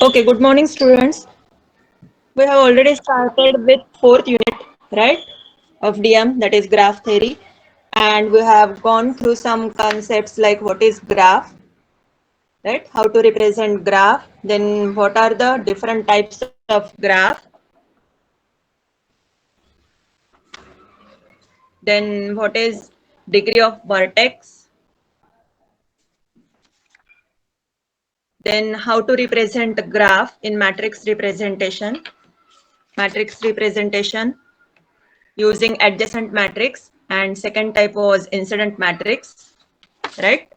Okay, good morning, students. We have already started with fourth unit, right, of DM, that is graph theory, and we have gone through some concepts like what is graph, right, how to represent graph, then what are the different types of graph, then what is degree of vertex, then how to represent a graph in matrix representation using adjacent matrix, and second type was incident matrix, right?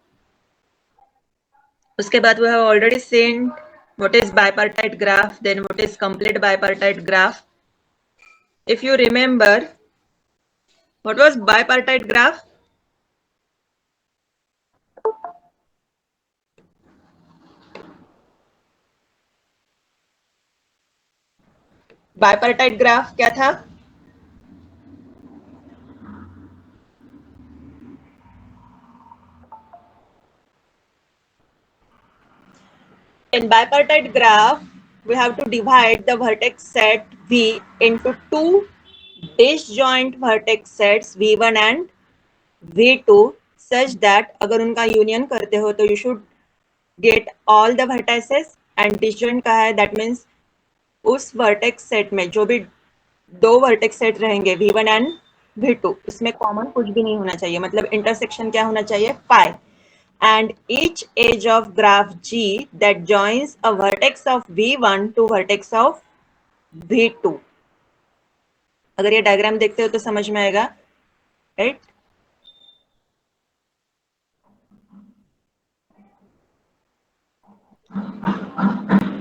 उसके बाद we have already seen what is bipartite graph, then what is complete bipartite graph. If you remember, what was bipartite graph? Bipartite graph क्या था? In bipartite graph, we have to divide the vertex set V into two disjoint vertex sets V1 and V2 such that अगर उनका union करते हो तो you should get all the vertices, and disjoint का है that means उस vertex set में जो भी दो वर्टेक्स सेट रहेंगे V1 एंड V2 उसमें कॉमन कुछ भी नहीं होना चाहिए, मतलब इंटरसेक्शन क्या होना चाहिए, phi, and each edge of graph G that joins a vertex of V1 to vertex of V2. अगर ये डायग्राम देखते हो तो समझ में आएगा, right?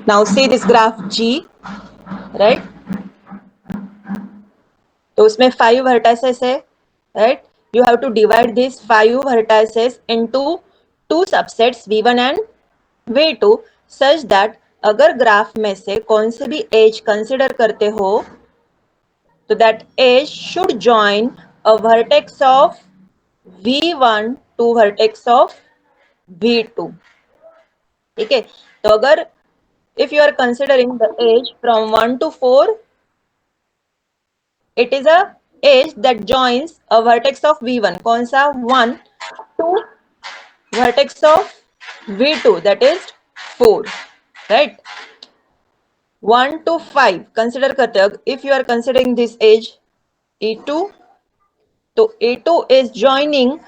Now see this graph G, right? तो उसमें 5 vertices है, right? You have to divide these 5 vertices into two subsets V1 and V2 such that अगर ग्राफ में से कौन से भी एज कंसिडर करते हो तो that edge should join a vertex of V1 to vertex of V2. ठीक है, तो अगर if you are considering the age from 1 to 4, it is a edge that joins a vertex of V1. कौन सा? 1 to vertex of V2, that is 4, right? 1 to 5 consider करते हैं. If you are considering this edge E2, तो E2 is joining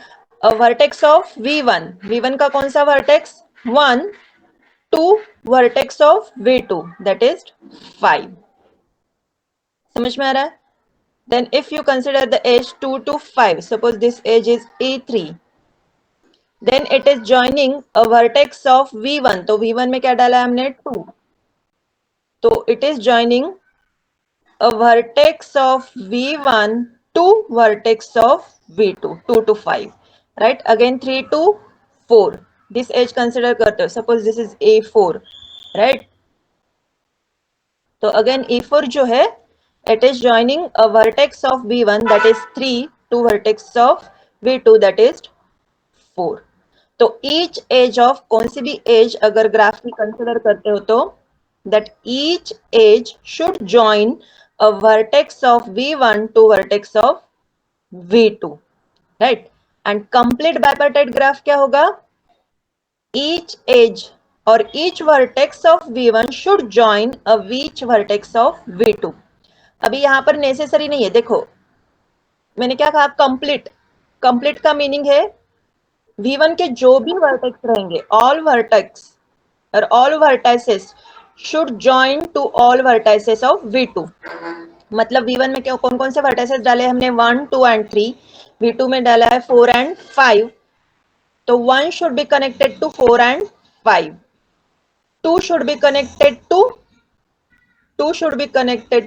a vertex of V1. V1 का कौन सा vertex? 1 to vertex of V2, that is 5. समझ में आ रहा है? Then if you consider the edge 2 to 5, suppose this edge is E3, then it is joining a vertex of V1. तो V1 में क्या डाला है हमने? 2. तो it is joining a vertex of V1 to vertex of V2, 2 to 5, right? Again 3 to 4. This edge consider करते हो. Suppose this is A4, right? तो again E4 जो है, it is joining a vertex of V1, that is 3, to vertex of V2, that is 4. तो each as of, कौन सी भी as अगर graph की कंसिडर करते हो तो that each edge should join a vertex of v1 to vertex of v2, right? And complete bipartite graph क्या होगा? Each edge or each vertex of v1 should join a each vertex of v2. अभी यहां पर necessary नहीं है, देखो मैंने क्या कहा, कंप्लीट। कंप्लीट का मीनिंग है v1 के जो भी वर्टेक्स रहेंगे, ऑल वर्टेक्स और all vertices should join to all vertices of v2। मतलब v1 में क्या कौन कौन से वर्टाइसेस डाले हमने, 1 2 एंड 3, v2 में डाला है 4 एंड 5, तो 1 should be connected to 4 and 5, 2 should be connected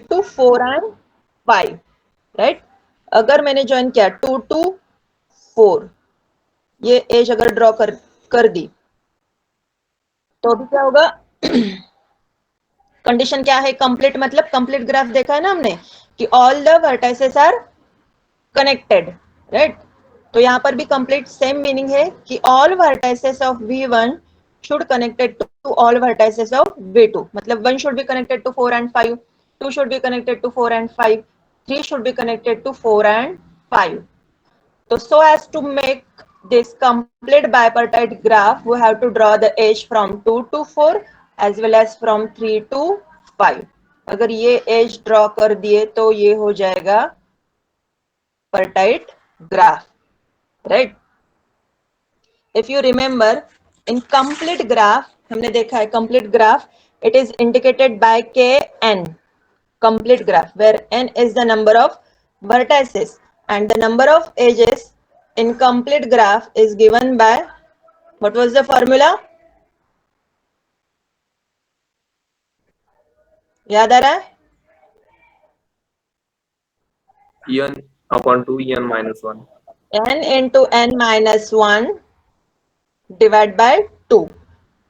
to 4 and 5, right? अगर मैंने ज्वाइन किया 2 टू 4, ये एज अगर ड्रॉ कर दी तो अभी क्या होगा? कंडीशन क्या है? कंप्लीट, मतलब कंप्लीट ग्राफ देखा है ना हमने कि all the vertices are connected, right? तो यहां पर भी कंप्लीट सेम मीनिंग है कि all vertices of v1 should connected to all vertices of v2। मतलब 1 should be connected to 4 and 5, 2 should be connected to 4 and 5, 3 should be connected to 4 and 5. So as to make this complete bipartite graph, we have to draw the edge from 2 to 4 as well as from 3 to 5. अगर ये edge draw कर दिए तो ये हो जाएगा bipartite graph, right? If you remember, in complete graph हमने देखा है complete graph, it is indicated by kn, complete graph, where n is the number of vertices and the number of edges in complete graph is given by, what was the formula? याद आ रहा है? n upon 2 n minus 1. n into n minus 1 divided by 2,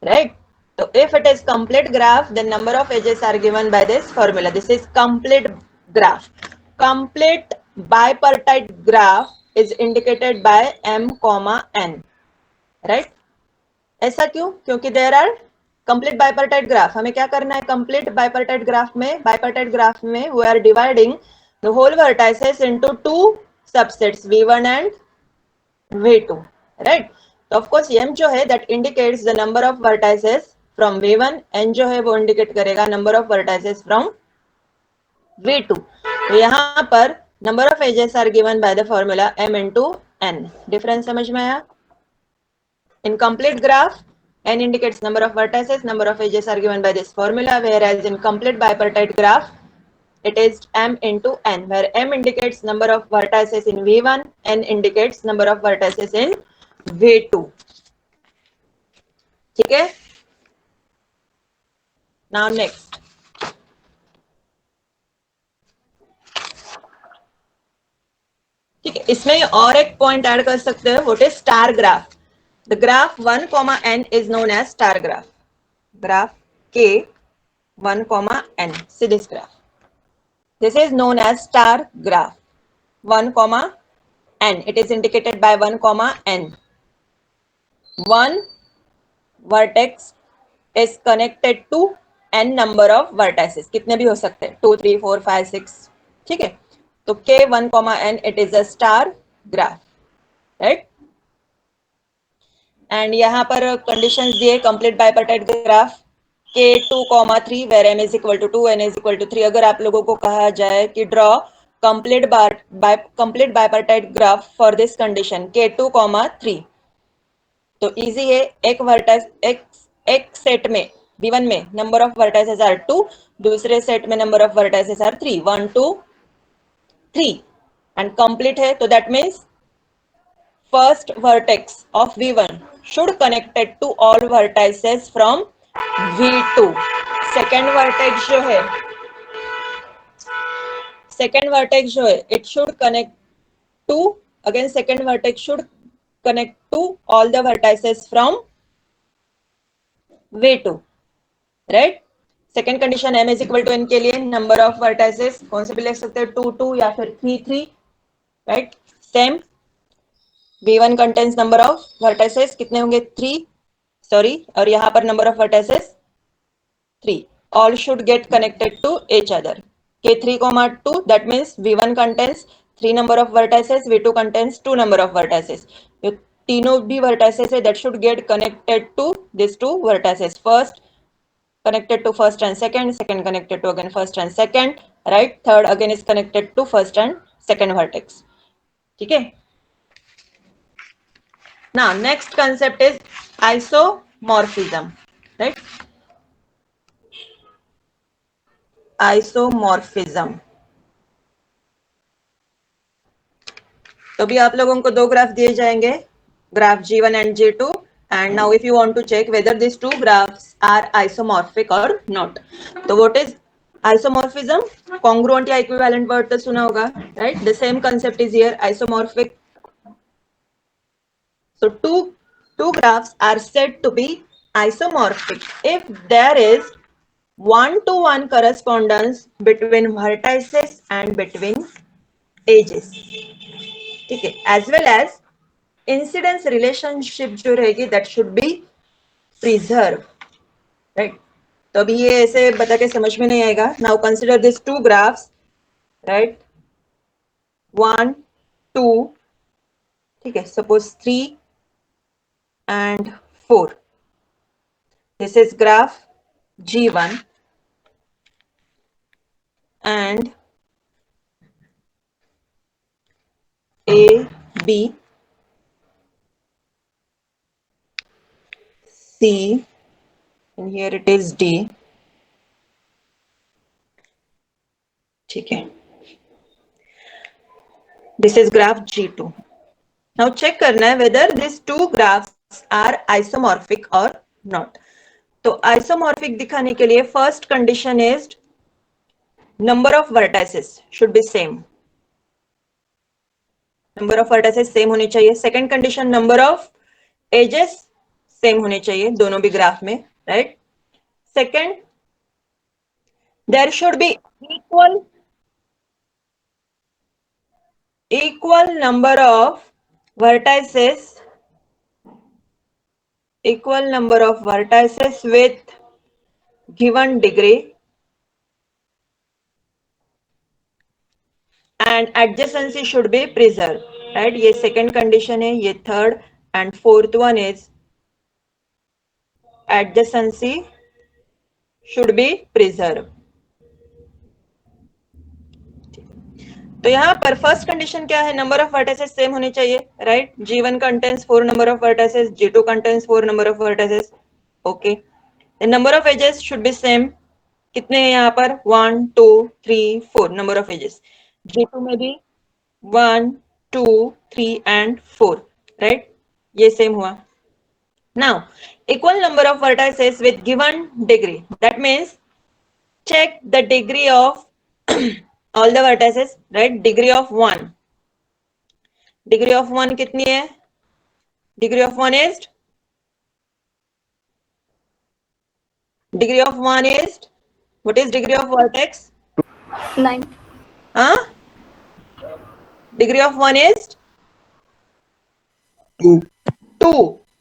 right? So if it is complete graph, then number of edges are given by this formula. This is complete graph. Complete bipartite graph is indicated by m comma n, right? ऐसा क्यों? क्योंकि there are complete bipartite graph. हमें क्या करना है? Complete bipartite graph में we are dividing the whole vertices into two subsets v1 and v2, right? तो of course m जो है that indicates the number of vertices from v1, n जो है वो इंडिकेट करेगा number of vertices from v2। तो यहाँ पर number of edges are given by the formula m into n। Difference समझ में आया? In complete graph, n indicates number of vertices, number of edges are given by this formula, whereas in complete bipartite graph, it is m into n, where m indicates number of vertices in v1, n indicates number of vertices in v2. ठीक है? Now next. ठीक है, इसमें और एक point add कर सकते हैं, what is star graph. The graph 1 comma n is known as star graph. Graph K 1 comma n. See this graph. This is known as star graph. 1 comma n. It is indicated by 1 comma n. One vertex is connected to n number of vertices. कितने भी हो सकते हैं? 2, 3, 4, 5, 6. ठीक है? तो K 1 comma n, it is a star graph, right? And यहाँ पर कंडीशंस दिए complete bipartite graph k2, 3 where m is equal to 2, n is equal to 3। अगर आप लोगों को कहा जाए कि draw complete bipartite graph for this condition k2, 3, तो इजी है। एक वर्टाइस एक सेट में v1 में नंबर ऑफ वर्टाइसेस आर 2, दूसरे सेट में number of vertices are 3, 1 2 3 and complete है, तो that means first vertex of v1 should connected to all vertices from v2। second vertex जो है it should connect to, again second vertex should connect to all the vertices from v2, right? Second condition m is equal to n के लिए number of vertices कौन से भी लिख सकते हैं, 2 2 या फिर 3 3, right? Same V1 contains number of vertices कितने होंगे 3 सॉरी और यहाँ पर number of vertices 3 all should get connected to each other K3 comma 2 that means V1 contains 3 number of vertices V2 contains 2 number of vertices जो तीनों भी vertices है that should get connected to these two vertices first connected to first and second connected to again first and second right third again is connected to first and second vertex ठीक है now next concept is isomorphism right isomorphism तो भी आप लोगों को दो graph दिए जाएंगे graph G1 and G2 and now if you want to check whether these two graphs are isomorphic or not तो what is isomorphism congruent या equivalent word तो सुना होगा right the same concept is here isomorphic so two graphs are said to be isomorphic if there is one-to-one correspondence between vertices and between edges ठीक है as well as incidence relationship जो रहेगी that should be preserve right तो अभी ये ऐसे बता के समझ में नहीं आएगा now consider this two graphs right 1 2 ठीक है suppose 3 and 4 this is graph G1 and A B C and here it is D ठीक है this is graph G2 now check करना है whether these two graphs are isomorphic or not तो isomorphic दिखाने के लिए first condition is number of vertices should be same number of vertices same होने चाहिए second condition number of edges same होने चाहिए दोनों भी ग्राफ में right second there should be equal number of vertices with given degree and adjacency should be preserved right ये second condition है ये third and fourth one is adjacency should be preserved तो यहाँ पर फर्स्ट कंडीशन क्या है number of vertices same होने चाहिए right G1 contains 4 number of vertices G2 contains 4 number of vertices okay the number of edges should be same कितने हैं यहाँ पर 1 2 3 4 नंबर ऑफ एजेस G2 में भी 1 2 3 and 4 राइट ये सेम हुआ now equal number of vertices with given degree that means check the degree of all the vertices right degree of 1 कितनी है degree of 1 is what is degree of vertex 9 huh degree of 1 is 2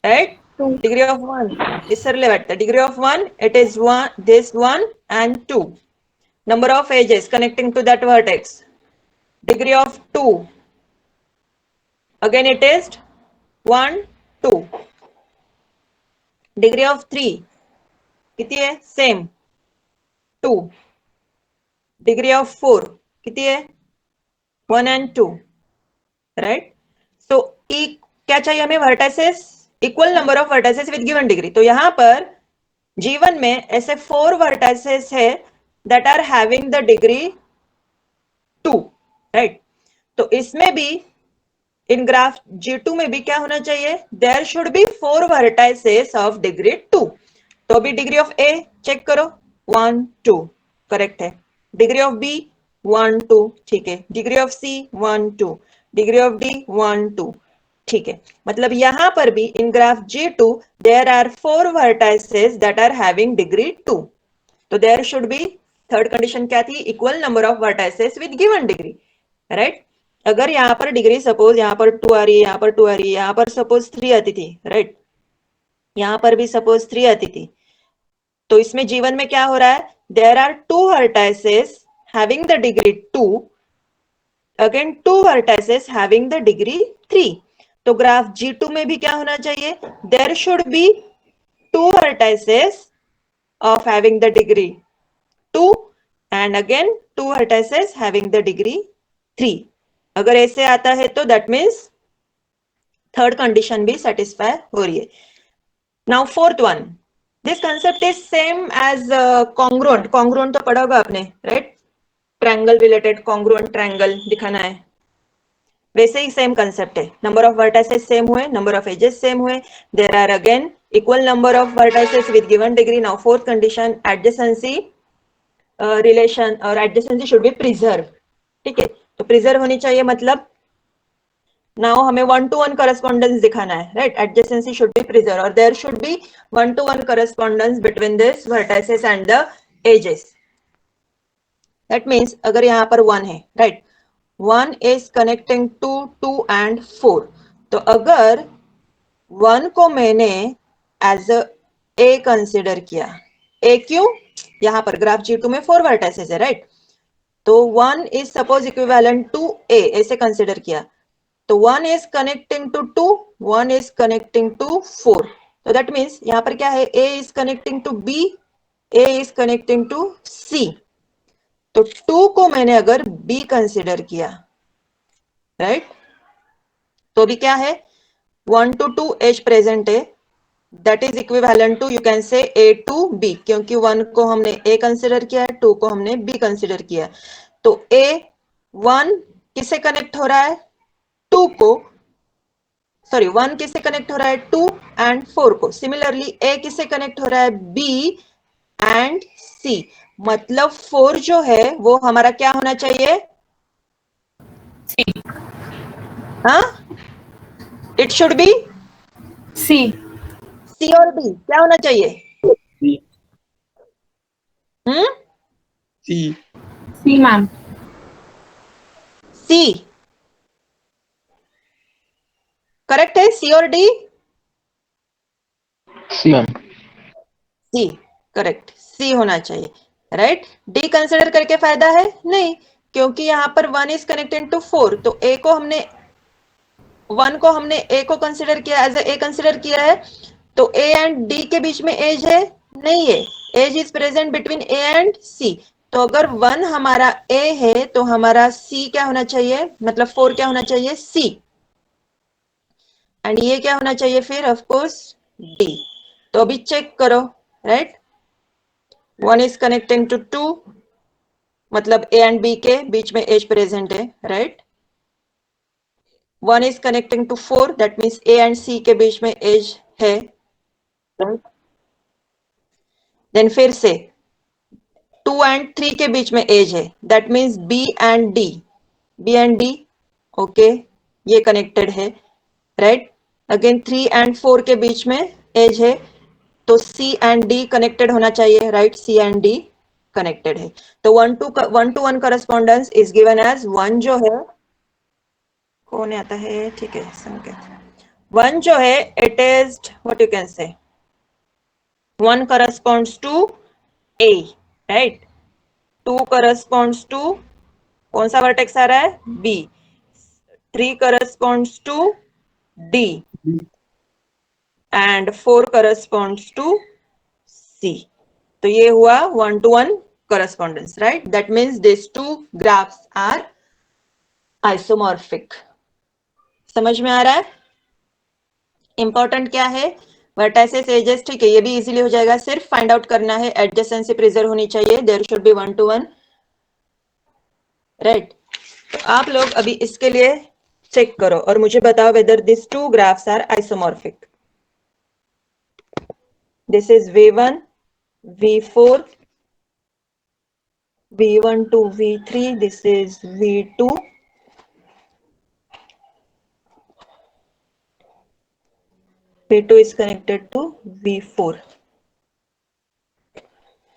right 2 degree of 1 इसरले वाटतं degree of 1 it is 1 this 1 and 2 number of edges connecting to that vertex degree of 2 again it is 1 2 degree of 3 कितनी है same 2 degree of 4 कितनी है 1 and 2 right so क्या चाहिए हमें vertices equal number of vertices with given degree तो यहां पर G1 में ऐसे 4 vertices है that are having the degree 2 right तो इसमें भी इन ग्राफ G2 में भी क्या होना चाहिए there should be 4 vertices of degree 2 तो अभी डिग्री ऑफ A चेक करो 1 2 करेक्ट है डिग्री ऑफ B 1 2 ठीक है degree of C 1 2 degree of D 1 2 ठीक है मतलब यहां पर भी इन graph G2 there are 4 vertices that are having degree 2 तो there should be third condition क्या थी equal number of vertices with given degree right अगर यहाँ पर डिग्री सपोज यहाँ पर 2 आ रही है, यहाँ पर 2 आ रही है, यहाँ पर सपोज 3 आती थी, राइट, यहाँ पर भी सपोज 3 आती थी, तो इसमें जीवन में क्या हो रहा है, there are 2 vertices having the degree 2, again 2 vertices having the degree 3. तो ग्राफ G2 में भी क्या होना चाहिए, there should be 2 vertices of having the degree 2 and again 2 vertices having the degree 3. अगर ऐसे आता है तो दैट मीन्स थर्ड कंडीशन भी सेटिस्फाई हो रही है. Now fourth one, this concept is same as congruent. Congruent तो पढ़ा होगा आपने, right, triangle related congruent triangle दिखाना है, वैसे ही सेम कंसेप्ट है. नंबर ऑफ वर्टाइसेस सेम हुए, नंबर ऑफ एजेस सेम हुए, there are again equal number of vertices with given degree. Now fourth condition, adjacency relation और एडजेसेंसी शुड बी प्रिजर्व. ठीक है, तो प्रिजर्व होनी चाहिए, मतलब नाउ हमें 1-to-1 करस्पॉन्डेंस दिखाना है, right, adjacency should be preserve और there should be 1-to-1 correspondence between this vertices and the edges. That means अगर यहाँ पर 1 है, right, 1 is connecting to 2 and 4, तो अगर 1 को मैंने एज ए कंसिडर किया, ए क्यों, यहाँ पर ग्राफ G2 में 4 वर्टाइसेस है, राइट, तो 1 इज सपोज इक्विवेलेंट टू ए, ऐसे कंसिडर किया, तो 1 is connecting to 2, 1 is connecting to 4. तो that means यहाँ पर क्या है, A is connecting to B, A is connecting to C. तो 2 को मैंने अगर B कंसिडर किया, राइट, तो भी क्या है, 1 to 2 एज प्रेजेंट है, that is equivalent to, you can say A to B, क्योंकि 1 को हमने A कंसिडर किया, 2 को हमने B कंसिडर किया. तो A 1 किससे कनेक्ट हो रहा है, 2 को, सॉरी 1 किससे कनेक्ट हो रहा है, 2 एंड 4 को. सिमिलरली A किससे कनेक्ट हो रहा है, B एंड C. मतलब 4 जो है वो हमारा क्या होना चाहिए, सी. हाँ, it should be C. C और D, क्या होना चाहिए, C. C. C ma'am. C correct है, C और D, C ma'am. C correct, C होना चाहिए, राइट. D कंसिडर करके फायदा है नहीं, क्योंकि यहाँ पर 1 इज कनेक्टेड टू 4, तो A को हमने 1 को हमने A को कंसिडर किया, एज ए कंसिडर किया है, तो A एंड D के बीच में एज है, नहीं है, edge is present between A and C. तो अगर 1 हमारा A है तो हमारा C क्या होना चाहिए, मतलब 4 क्या होना चाहिए, C, एंड ये क्या होना चाहिए फिर, ऑफ कोर्स D. तो अभी चेक करो, राइट, 1 इज कनेक्टिंग टू 2, मतलब A एंड B के बीच में एज प्रेजेंट है, right. 1 is connecting to 4, that means A and C के बीच में एज है, देन फिर से 2 एंड 3 के बीच में एज है, that means B and D, B and D, okay, ये कनेक्टेड है, राइट. अगेन 3 एंड 4 के बीच में एज है, तो C एंड D कनेक्टेड होना चाहिए, right, C and D connected है. तो 1-to-1 correspondence is given as 1 जो है, कौन आता है, ठीक है, संकेत 1 जो है, it is what you can से 1 corresponds to A, right, 2 corresponds to, कौन सा वर्टेक्स आ रहा है, B, 3 corresponds to D and 4 corresponds to C. तो ये हुआ 1-to-1 correspondence, right? That means these two graphs are isomorphic. समझ में आ रहा है, इंपॉर्टेंट क्या है, वर्टाइसेस एजेस, ठीक है, ये भी इजीली हो जाएगा, सिर्फ फाइंड आउट करना है, एडजेसेंसी प्रिजर्व होनी चाहिए, there should be 1-to-1, right. तो आप लोग अभी इसके लिए चेक करो और मुझे बताओ whether this two graphs are isomorphic. This is V1, V4, V1 to V3, this is V2, V2 is connected to V4.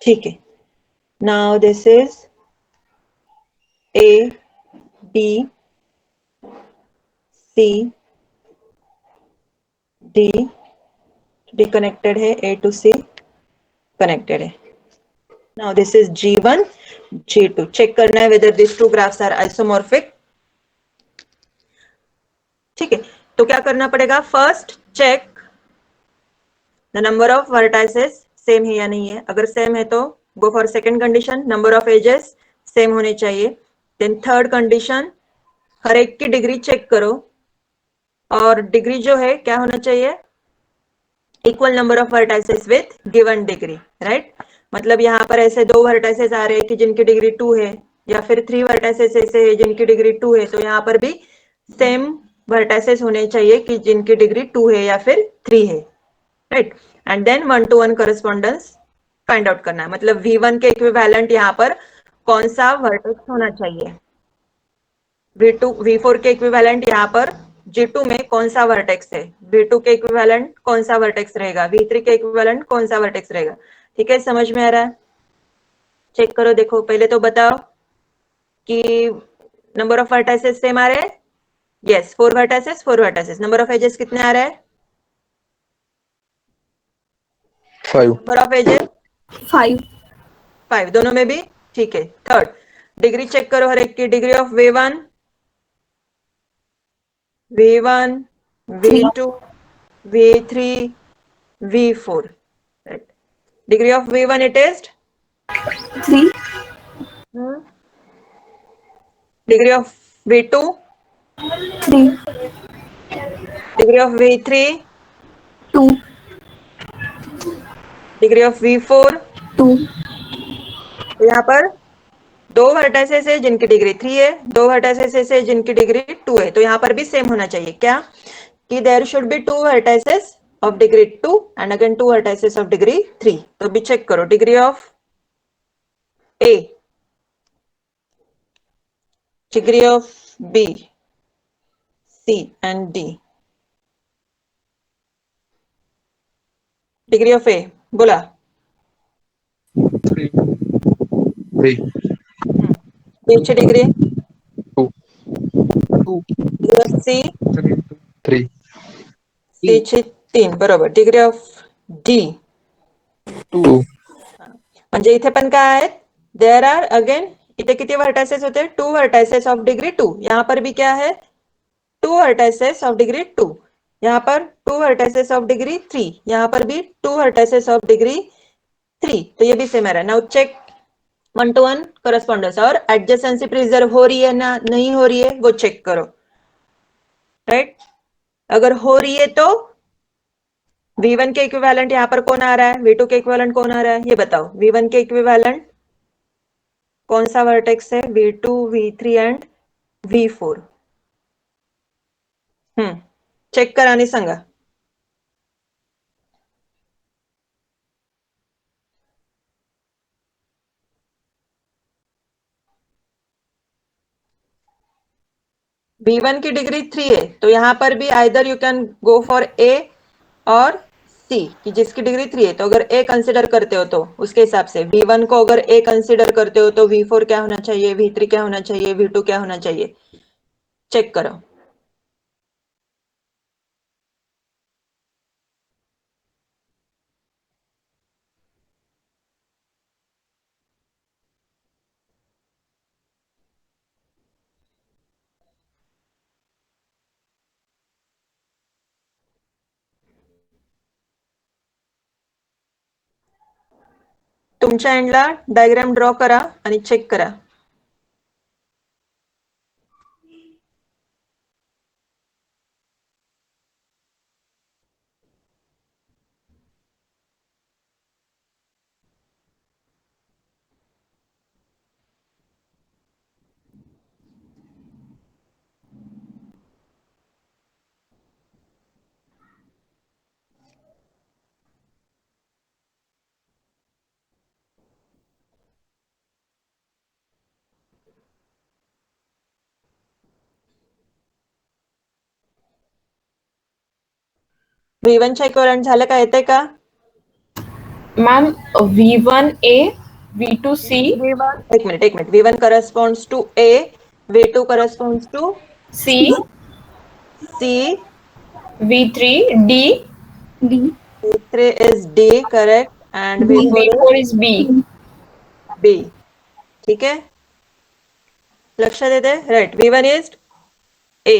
ठीक है, now this is A, B, C, D, D connected है, A to C connected है. Now this is G1, G2. Check करना है whether these two graphs are isomorphic. ठीक है, तो क्या करना पड़ेगा? First check the number of vertices same है या नहीं है. अगर सेम है तो go for second condition, number of edges same होने चाहिए. देन थर्ड कंडीशन, हर एक की डिग्री चेक करो और डिग्री जो है क्या होना चाहिए? Equal number of vertices with given degree, right. मतलब यहाँ पर ऐसे दो वर्टाइसेस आ रहे हैं कि जिनकी डिग्री 2 है, या फिर 3 वर्टाइसेस ऐसे है जिनकी डिग्री 2 है, तो यहाँ पर भी सेम वर्टाइसेस होने चाहिए कि जिनकी डिग्री 2 है या फिर 3 है, right. And then 1-to-1 correspondence find out करना है. मतलब V1 के इक्विवेलेंट यहाँ पर कौन सा वर्टेक्स होना चाहिए, V2 V4 के इक्विवेलेंट यहाँ पर G2 में कौन सा वर्टेक्स है, V2 के इक्विवेलेंट कौन सा वर्टेक्स रहेगा, V3 के इक्विवेलेंट कौन सा वर्टेक्स रहेगा. ठीक है, समझ में आ रहा है? चेक करो, देखो पहले तो बताओ कि नंबर ऑफ वर्टाइसेस सेम आ रहे हैं. Yes, 4 vertices. Number of edges कितने आ रहे हैं? 5. नंबर ऑफ एजेस 5 दोनों में भी. ठीक है. थर्ड, डिग्री चेक करो हर एक की. Degree of V1, V2, V3, V4. Right. Degree of V1 it is 3. Degree of V2, 3. degree of V3, 2. degree of V4. 2. तो यहाँ पर दो वर्टाइसेस है जिनकी डिग्री 3 है, दो वर्टाइसेस है जिनकी डिग्री 2 है. तो यहाँ पर भी सेम होना चाहिए. क्या कि there should be 2 vertices of degree 2 and again 2 vertices of degree 3. तो भी चेक करो. Degree of A, degree of B, C and D. Degree of A, बोला. 3. 3. B ची degree 2. 2. Degree of C, 3. C ची 3. बरोबर. Degree of D 2. म्हणजे इथे पण काय आहेत? देयर आर अगेन, इथे किती वर्टाइसेस होते? 2 वर्टाइसेस ऑफ डिग्री 2. यहाँ पर भी क्या है? 2 वर्टाइसेस ऑफ डिग्री 2. यहाँ पर 2 वर्टाइसेस ऑफ डिग्री 3. यहाँ पर भी 2 वर्टाइसेस ऑफ डिग्री 3. तो ये भी सेम आ रहा है. Now check 1-to-1 correspondence. और एडजेसेंसी प्रिजर्व हो रही है ना नहीं हो रही है वो चेक करो, राइट. अगर हो रही है तो V1 के इक्विवेलेंट यहाँ पर कौन आ रहा है, V2 के इक्विवेलेंट कौन आ रहा है, ये बताओ. V1 के इक्विवेलेंट कौन सा वर्टेक्स है? V2, V3 and V4. Check कराने सांगा. V1 की डिग्री 3 है, तो यहाँ पर भी either you can go for A और C, कि जिसकी डिग्री 3 है. तो अगर A कंसिडर करते हो तो उसके हिसाब से V1 को अगर A कंसिडर करते हो तो V4 क्या होना चाहिए, V3 क्या होना चाहिए, V2 क्या होना चाहिए. चेक करो. तुमच्या एंडला डायग्राम ड्रॉ करा आणि चेक करा. V1 च्या इक्विव्हॅलंट झालं का? येतंय का? Ma'am, V1A, V2C, एक minute. V1 corresponds to A, V2 corresponds to C, C. V3 D. V3 is D, correct, and V4 is V4 is B. B. ठीक है, लक्ष्य देते हैं, राइट. V1 is A.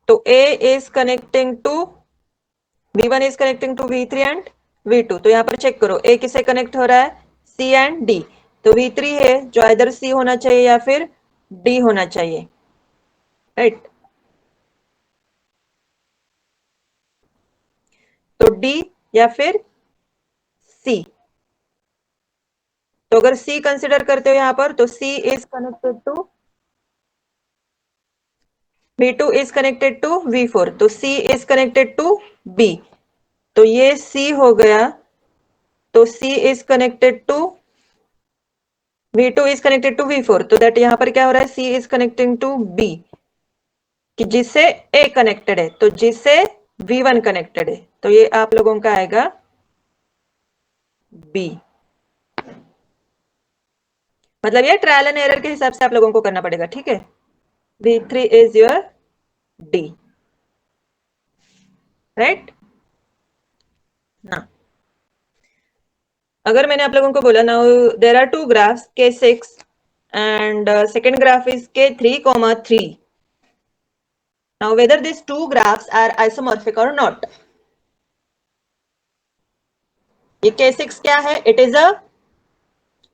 तो A is connecting to V1 is connecting to V3 and V2. तो यहाँ पर check करो A किसे कनेक्ट हो रहा है, C and D. तो V3 है जो इधर C होना चाहिए या फिर D होना चाहिए, राइट. तो D या फिर C. तो अगर C कंसिडर करते हो यहाँ पर तो C is connected to V2 is connected to V4. तो C is connected to B. तो ये C हो गया. तो C is connected to V2 is connected to V4. तो दैट यहां पर क्या हो रहा है, C is connecting to B, कि जिससे A कनेक्टेड है, तो जिससे V1 कनेक्टेड है. तो ये आप लोगों का आएगा B. मतलब ये ट्रायल एंड एरर के हिसाब से आप लोगों को करना पड़ेगा, ठीक है. V3 is your D, right ना. अगर मैंने आप लोगों को बोला now there are two graphs K6 and second graph is K3, 3. Now whether these two graphs are isomorphic or not. ये K6 क्या है, इट इज अ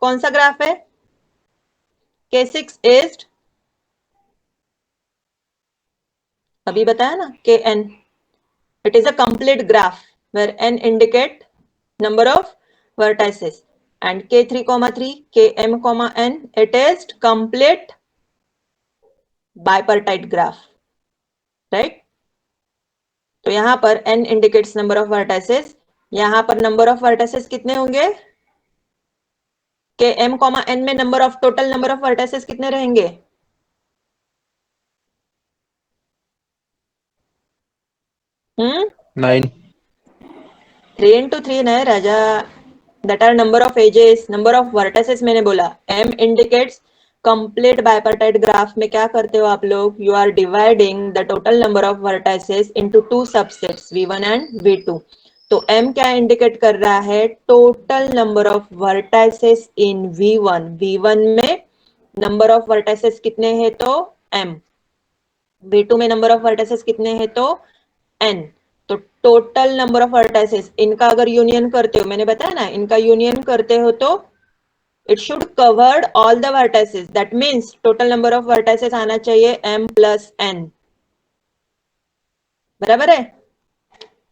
कौन सा ग्राफ है, K6 इज अभी बताया ना Kn. It is a complete graph where n indicate number of vertices and K3, 3, Km, n, it is complete bipartite graph, right. तो यहां पर n indicates number of vertices. यहां पर number of vertices कितने होंगे, Km, n में number of total number of vertices कितने रहेंगे, हम्म 9. 3 into 3 ना राजा. that are number of edges, number of vertices मैंने बोला. m indicates complete bipartite graph में क्या करते हो आप लोग, you are dividing the total number of vertices into two subsets V1 and V2. तो m क्या इंडिकेट कर रहा है, total number of vertices in V1. V1 में number of vertices कितने हैं तो m. V2 में number of vertices कितने हैं तो n. तो टोटल नंबर ऑफ वर्टाइसेस इनका अगर यूनियन करते हो, मैंने बताया ना, इनका यूनियन करते हो तो it should covered all the vertices. That means total number of vertices आना चाहिए m प्लस n, बराबर है.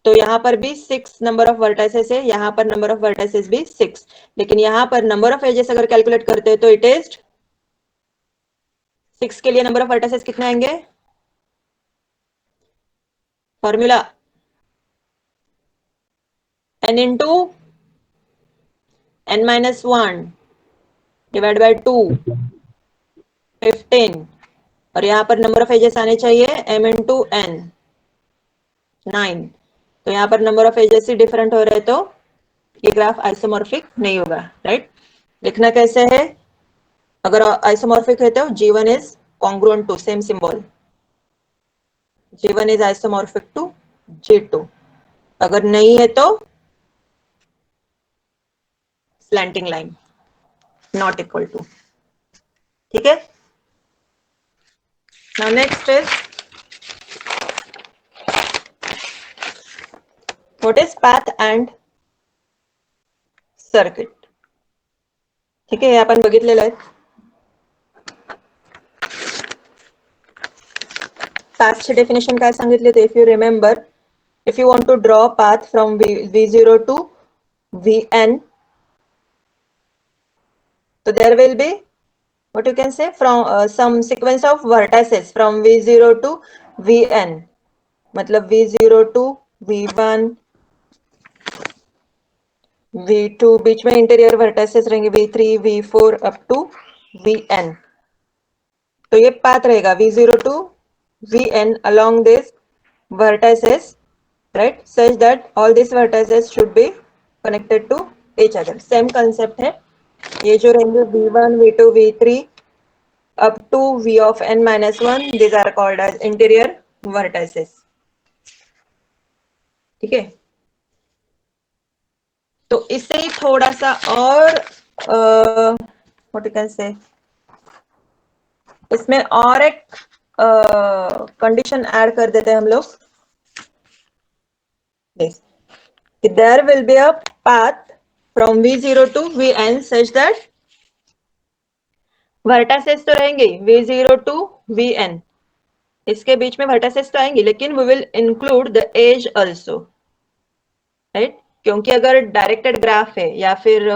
तो यहां पर भी 6 नंबर ऑफ वर्टाइसेस है, यहां पर नंबर ऑफ वर्टाइसेस भी 6. लेकिन यहां पर नंबर ऑफ एजेस अगर कैलकुलेट करते हो तो इट इज 6 के लिए नंबर ऑफ वर्टाइसेस कितने आएंगे, formula n into n minus 1 divide by 2, 15. और यहाँ पर नंबर ऑफ एजेस आने चाहिए m इंटू n, 9. तो यहाँ पर नंबर ऑफ एजेस ही डिफरेंट हो रहे तो ये ग्राफ आइसोमॉर्फिक नहीं होगा, राइट. लिखना कैसे है, अगर आइसोमॉर्फिक है तो G1 is congruent to same symbol, G1 is isomorphic to G2. अगर नहीं है तो slanting line, not equal to, ठीक है. Now next is what is path and circuit. ठीक आहे, हे आपण बघितलेलं आहे. पाथची डेफिनेशन काय सांगितली होती, if you remember, if you want to draw a path from V0 to Vn, so there will be what you can say from some sequence of vertices from V0 to Vn. मतलब V0 to V1, V2 बीच में interior vertices रहेंगे, V3, V4 up to Vn. तो ये path रहेगा V0 to Vn along this vertices, right, such that all these vertices should be connected to each other. Same concept है. ये जो रहेंगे V1, V2, V3 up to v of n minus 1. These are called as interior vertices. ठीक है, तो इससे ही थोड़ा सा और व्हाट यू कैन से, इसमें और एक कंडीशन ऐड कर देते हैं हम लोग. There will be a path from v0 to vn such that वर्टासेस तो रहेंगे v0 to vn, इसके बीच में वर्टासेस तो आएंगे, लेकिन we will include the edge also, right? क्योंकि अगर डायरेक्टेड ग्राफ है या फिर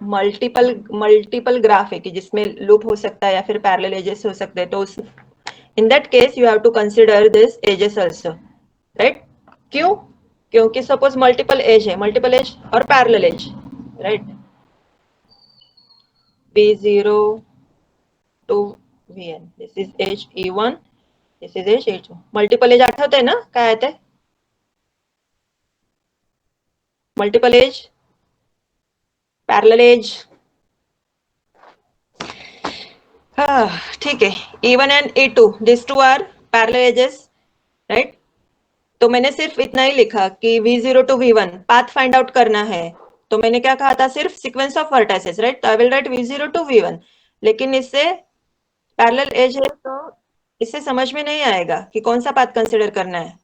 मल्टीपल ग्राफ है कि जिसमें लूप हो सकता है या फिर पैरेलल एजेस हो सकते हैं, तो in that case you have to consider this edges also, right? क्यों? क्योंकि सपोज मल्टीपल एज है, मल्टीपल एज और parallel edge, right? v0 to vn, this is edge e1, this is edge e2. Multiple edge आठवतंय ना काय आहे ते? Multiple edge, parallel edge. ठीक है, E1 and E2, this two are parallel edges, right? तो मैंने सिर्फ इतना ही लिखा कि V0 to V1 path find out करना है, तो मैंने क्या कहा था, सिर्फ सीक्वेंस ऑफ वर्टाइसेस, राइट? तो I will write V0 to V1, लेकिन इससे पैरेलल एज है तो इससे समझ में नहीं आएगा कि कौन सा पाथ कंसिडर करना है,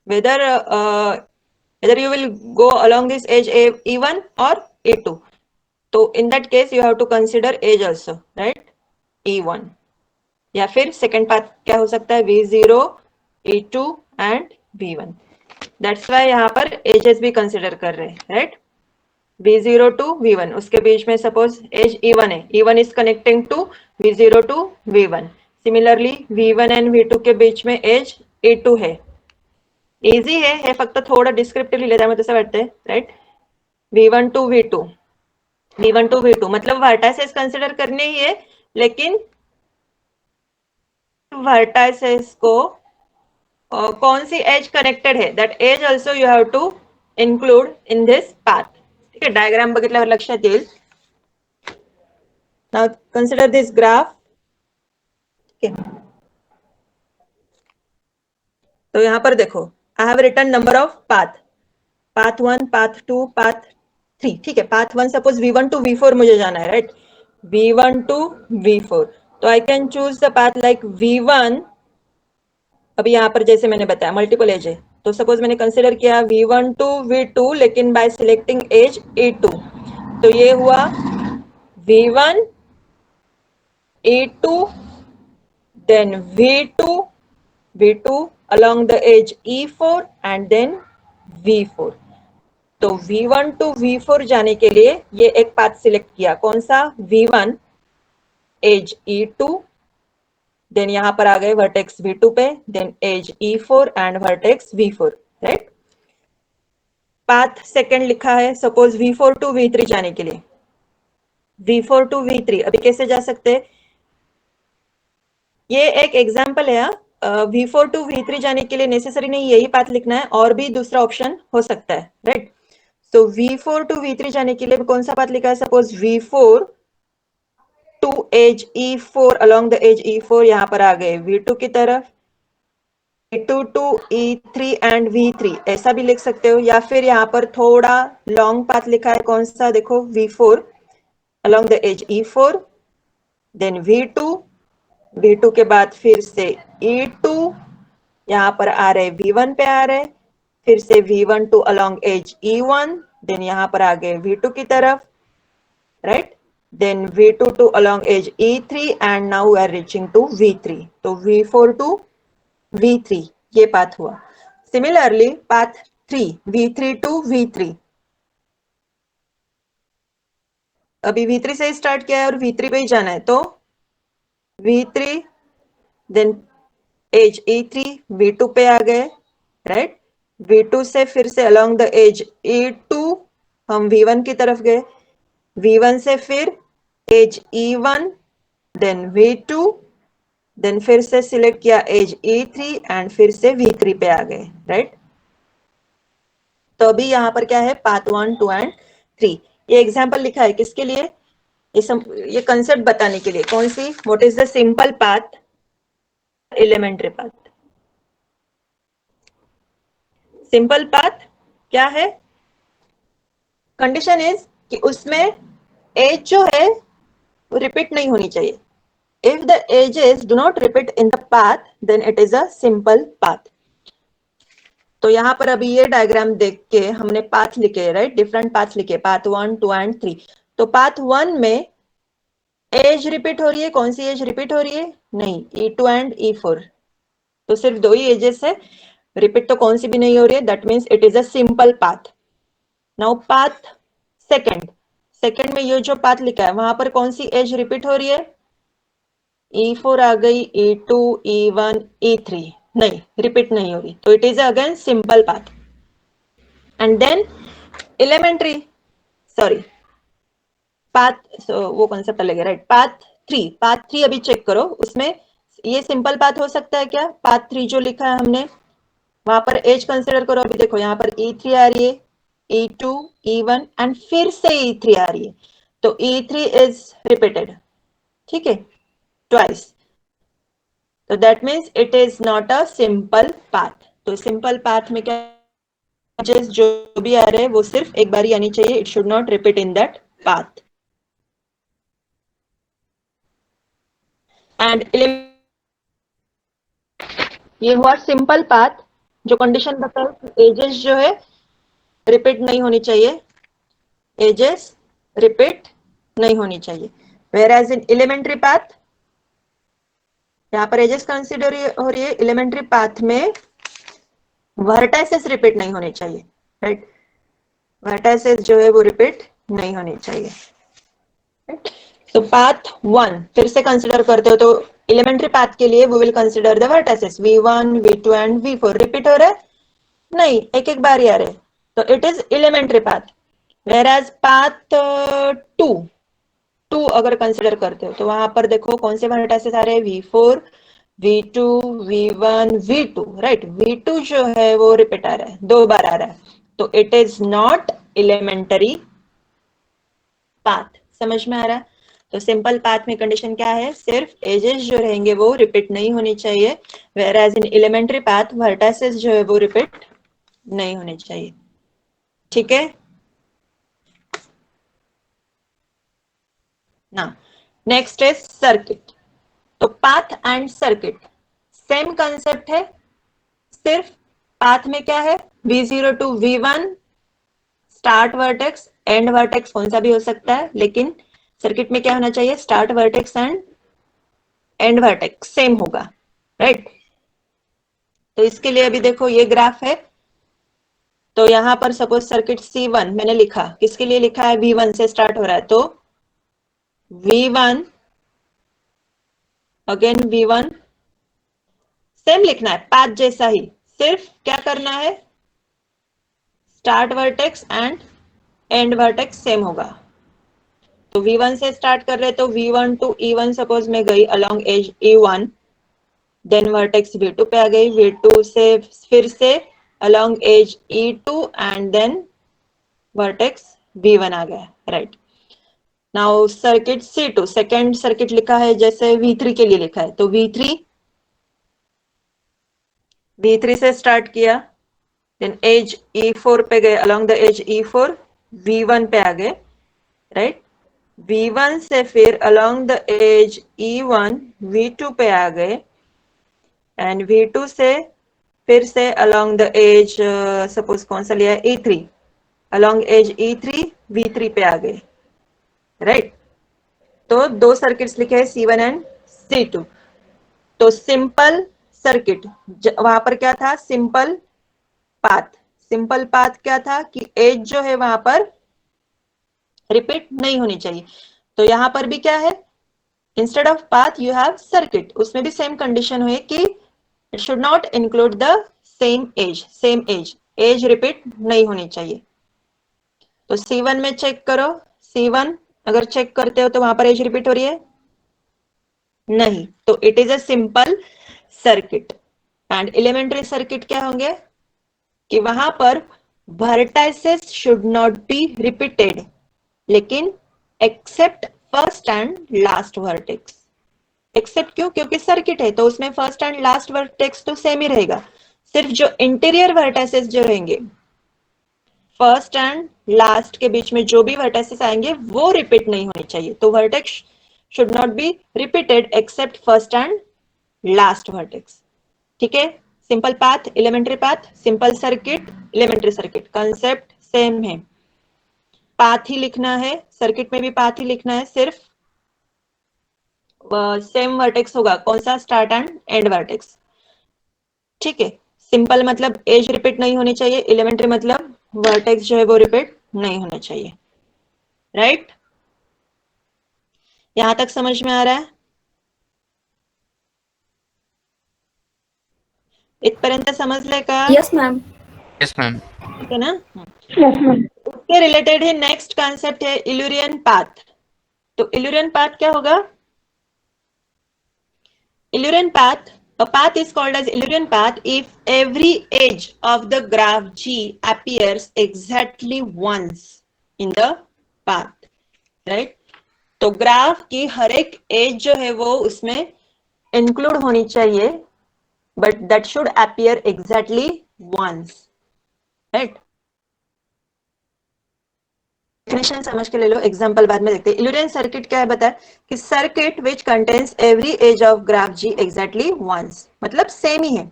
whether you will go along this edge E1 or E2. तो in that case you have to consider edge also, right? E1 या फिर सेकेंड पाथ क्या हो सकता है, V0, E2 and V1. That's why यहाँ पर एजेस भी कंसिडर कर रहे हैं, राइट? V0 to V1, उसके बीच में सपोज एज E1 है, E1 is connecting to V0 to V1. Similarly V1 and V2 के बीच में एज E2 है. इजी है फक्त थोडं डिस्क्रिप्टिव्ह लिहिलं त्यामुळे तसं वाटतंय, right? V1 to V2, V1 to V2 मतलब वर्टाइसेस कंसिडर करने ही है, लेकिन वर्टाइसेस को कौन सी एज कनेक्टेड है, that edge also you have to include in this path. ठीक है, डायग्राम बघितल्यावर लक्षात येईल. Now consider this graph. ठीक है, तो यहाँ पर देखो, I have written number of path, path 1, path 2, path 3. ठीक है, path 1 suppose V1 to V4 मुझे जाना है, राइट? V1 to V4, तो I can choose the path like V1. अभी यहाँ पर जैसे मैंने बताया मल्टीपल एज है, तो सपोज मैंने कंसिडर किया V1 to V2, लेकिन बाय सिलेक्टिंग एज E2, तो ये हुआ V1, E2, then V2 along the edge E4 and then V4. तो V1 to V4 जाने के लिए ये एक पाथ सिलेक्ट किया, कौन सा? V1 एज E2, देन यहां पर आ गए वर्टेक्स V2 पे, then edge E4 and vertex V4, right? Path second लिखा है सपोज V4 to V3 जाने के लिए. V4 to V3 अभी कैसे जा सकते हैं, ये एक एग्जाम्पल है. V4 to V3 जाने के लिए नेसेसरी नहीं यही पाथ लिखना है, और भी दूसरा ऑप्शन हो सकता है, राइट? तो V4 to V3 जाने के लिए कौन सा पाथ लिखा है, suppose V4 to edge E4 along the edge E4, यहाँ पर आ गए V2 की तरफ, E2 to E3 and V3 ऐसा भी लिख सकते हो, या फिर यहाँ पर थोड़ा लॉन्ग पाथ लिखा है, कौन सा? देखो V4 along the edge E4, then V2 के बाद फिर से E2, यहाँ पर आ रहे V1 पे आ रहे, फिर से V1 to along edge E1, then यहाँ पर आ गए V2 की तरफ, right? Then V2 to along edge E3 and now we are reaching to V3. तो V4 to V3 ये पाथ हुआ. Similarly path 3, V3 to V3, अभी V3 से स्टार्ट किया है और V3 पे ही जाना है, तो V3 then as E3, V2 पे आ गए, राइट? V2 से फिर से along the edge E2 हम V1 की तरफ गए, V1 से फिर as E1, then V2, then फिर से सिलेक्ट किया एज E3 एंड फिर से V3 पे आ गए, राइट? तो अभी यहाँ पर क्या है, पाथ 1, 2 एंड 3. ये एग्जाम्पल लिखा है किसके लिए, ये कंसेप्ट बताने के लिए कौन सी, what is the simple path, elementary path. Simple path क्या है, कंडीशन इज कि उसमें एज जो है वो रिपीट नहीं होनी चाहिए। If the edges do not repeat in the path then it is a simple path. तो यहाँ पर अभी ये डायग्राम देख के हमने पाथ लिखे, राइट, डिफरेंट पाथ लिखे, पाथ 1, 2 एंड 3। तो पाथ 1 में एज रिपीट हो रही है, कौन सी एज रिपीट हो रही है, नहीं, E2 एंड E4, तो सिर्फ दो ही एजेस है, रिपीट तो कौन सी भी नहीं हो रही है, that means it is a simple path. Now path second में ये जो पाथ लिखा है वहां पर कौन सी एज रिपीट हो रही है, E4 आ गई, E2, E1, E3, नहीं, रिपीट नहीं हो रही, तो it is again simple path. And then elementary, sorry path, वो कॉन्सेप्ट अलग है, राइट। पाथ थ्री अभी चेक करो, उसमें ये सिंपल पाथ हो सकता है क्या, पाथ 3 जो लिखा है हमने वहां पर एज कंसिडर करो। अभी देखो यहाँ पर E3 आ रही है, E2, E1 एंड फिर से E3 आ रही है, तो E3 इज रिपीटेड, ठीक है, ट्वाइस, तो that means it is not a simple path. तो सिंपल पाथ में क्या, एजेस जो भी आ रहे हैं वो सिर्फ एक बार ही आनी चाहिए, it should not repeat in that path. And ये हुआ सिंपल पाथ, जो कंडीशन बताए एजेस जो है रिपीट नहीं होनी चाहिए, एजेस रिपीट नहीं होनी चाहिए। Where edge in elementary path, यहाँ पर एजेस कंसिडर हो रही है, एलिमेंट्री पाथ में वर्टाइसेस रिपीट नहीं होने चाहिए, राइट, वर्टाइसेस जो है वो रिपीट नहीं होनी चाहिए, राइट। तो पाथ 1 फिर से कंसिडर करते हो तो एलिमेंट्री पाथ के लिए we will consider the vertices V1, V2 and V4, repeat हो रहा है, नहीं, एक एक बार ही आ रहे, तो it is elementary path. Where edge path 2 अगर कंसिडर करते हो तो वहां पर देखो कौन से वर्टाइसेस आ रहे हैं, V4, V2, V1, V2, right, V2 जो है वो रिपीट आ रहा है, 2 बार आ रहा है, तो it is not elementary path. समझ में आ रहा है। तो सिंपल पाथ में कंडीशन क्या है, सिर्फ एजेस जो रहेंगे वो रिपीट नहीं होनी चाहिए, where edge in elementary path vertices जो है वो रिपीट नहीं होने चाहिए, ठीक है ना। Next is circuit. तो path and circuit same concept है, सिर्फ पाथ में क्या है, V0 to V1 start vertex, end vertex कौन सा भी हो सकता है, लेकिन सर्किट में क्या होना चाहिए, start vertex and end vertex same होगा, राइट। तो इसके लिए अभी देखो ये ग्राफ है, तो यहां पर सपोज सर्किट C1 मैंने लिखा, किसके लिए लिखा है, V1 से स्टार्ट हो रहा है, तो V1 अगेन V1 सेम लिखना है, पाथ जैसा ही, सिर्फ क्या करना है, start vertex and end vertex same होगा। तो V1 से स्टार्ट कर रहे तो V1 टू E1 सपोज मैं गई along as E1, then vertex V2 पे आ गई, V2 से फिर से along edge E2 and then vertex V1 आ गया, right. Now circuit C2 second circuit लिखा है जैसे V3 के लिए लिखा है, तो V3 से स्टार्ट किया, देन एज E4 पे गए, along the age E4 V1 पे आ गए, राइट। V1 से फिर along the age E1 V2 पे आ गए, एंड V2 से फिर से अलोंग द एज सपोज कौन सा लिया है, E3, along as E3 V3 पे आ गए, राइट। तो दो सर्किट्स लिखे हैं C1 एंड C2। तो सिंपल सर्किट वहां पर क्या था, सिंपल पाथ क्या था कि एज जो है वहां पर रिपीट नहीं होनी चाहिए। तो यहां पर भी क्या है, instead of path you have circuit, उसमें भी सेम कंडीशन हुई कि it should not include the same edge repeat नहीं होनी चाहिए। तो C1 में चेक करो, C1 अगर चेक करते हो तो वहां पर एज रिपीट हो रही है, नहीं, तो it is a simple circuit. And elementary circuit क्या होंगे कि वहां पर vertices should not be repeated, लेकिन except first and last vertex. Except क्यों? क्योंकि सर्किट है तो उसमें फर्स्ट एंड लास्ट वर्टेक्स तो सेम ही रहेगा, सिर्फ जो इंटीरियर वर्टेसेस जो रहेंगे फर्स्ट एंड लास्ट के बीच में जो भी वर्टेसेस आएंगे वो रिपीट नहीं होने चाहिए। तो vertex should not be repeated except first and last vertex. ठीक है, simple path, elementary path, simple circuit, elementary circuit, concept same है। पाथ ही लिखना है, सर्किट में भी पाथ ही लिखना है, सिर्फ सेम वर्टेक्स होगा। कौन सा? Start and end vertex. ठीक है, सिंपल मतलब एज रिपीट नहीं होनी चाहिए, एलिमेंट्री मतलब वर्टेक्स जो है वो रिपीट नहीं होना चाहिए। राइट, यहां तक समझ में आ रहा है? इथपर्यंत समजलंय का? Yes, ma'am. Yes, ma'am. ठीक है ना? Yes, ma'am. उसके रिलेटेड ही नेक्स्ट कॉन्सेप्ट है इल्यूरियन पाथ। तो इल्यूरियन पाथ क्या होगा? Illyrian path, a path is called as Illyrian path if every edge of the graph G appears exactly once in the path, right? तो graph की हर एक edge जो है वो उसमें इंक्लूड होनी चाहिए, but that should appear exactly once, right? Definition समझ के ले लो, एग्जांपल बाद में देखते हैं। इल्यूरियन सर्किट क्या है बताया कि circuit which contains every edge of graph G exactly once, मतलब सेम ही है।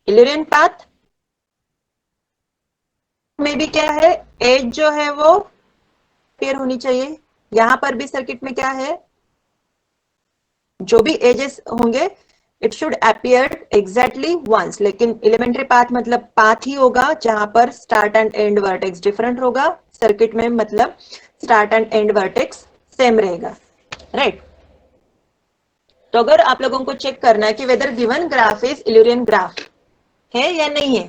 इल्यूरियन पाथ में भी क्या है, एज जो है वो पेयर होनी चाहिए। यहां पर भी सर्किट में क्या है, जो भी एजेस होंगे it should appear exactly once. लेकिन एलिमेंट्री पाथ मतलब पाथ ही होगा जहां पर start and end vertex different होगा। सर्किट में मतलब start and end vertex same रहेगा, राइट? तो अगर आप लोगों को चेक करना है कि whether given graph is Eulerian graph है या नहीं है,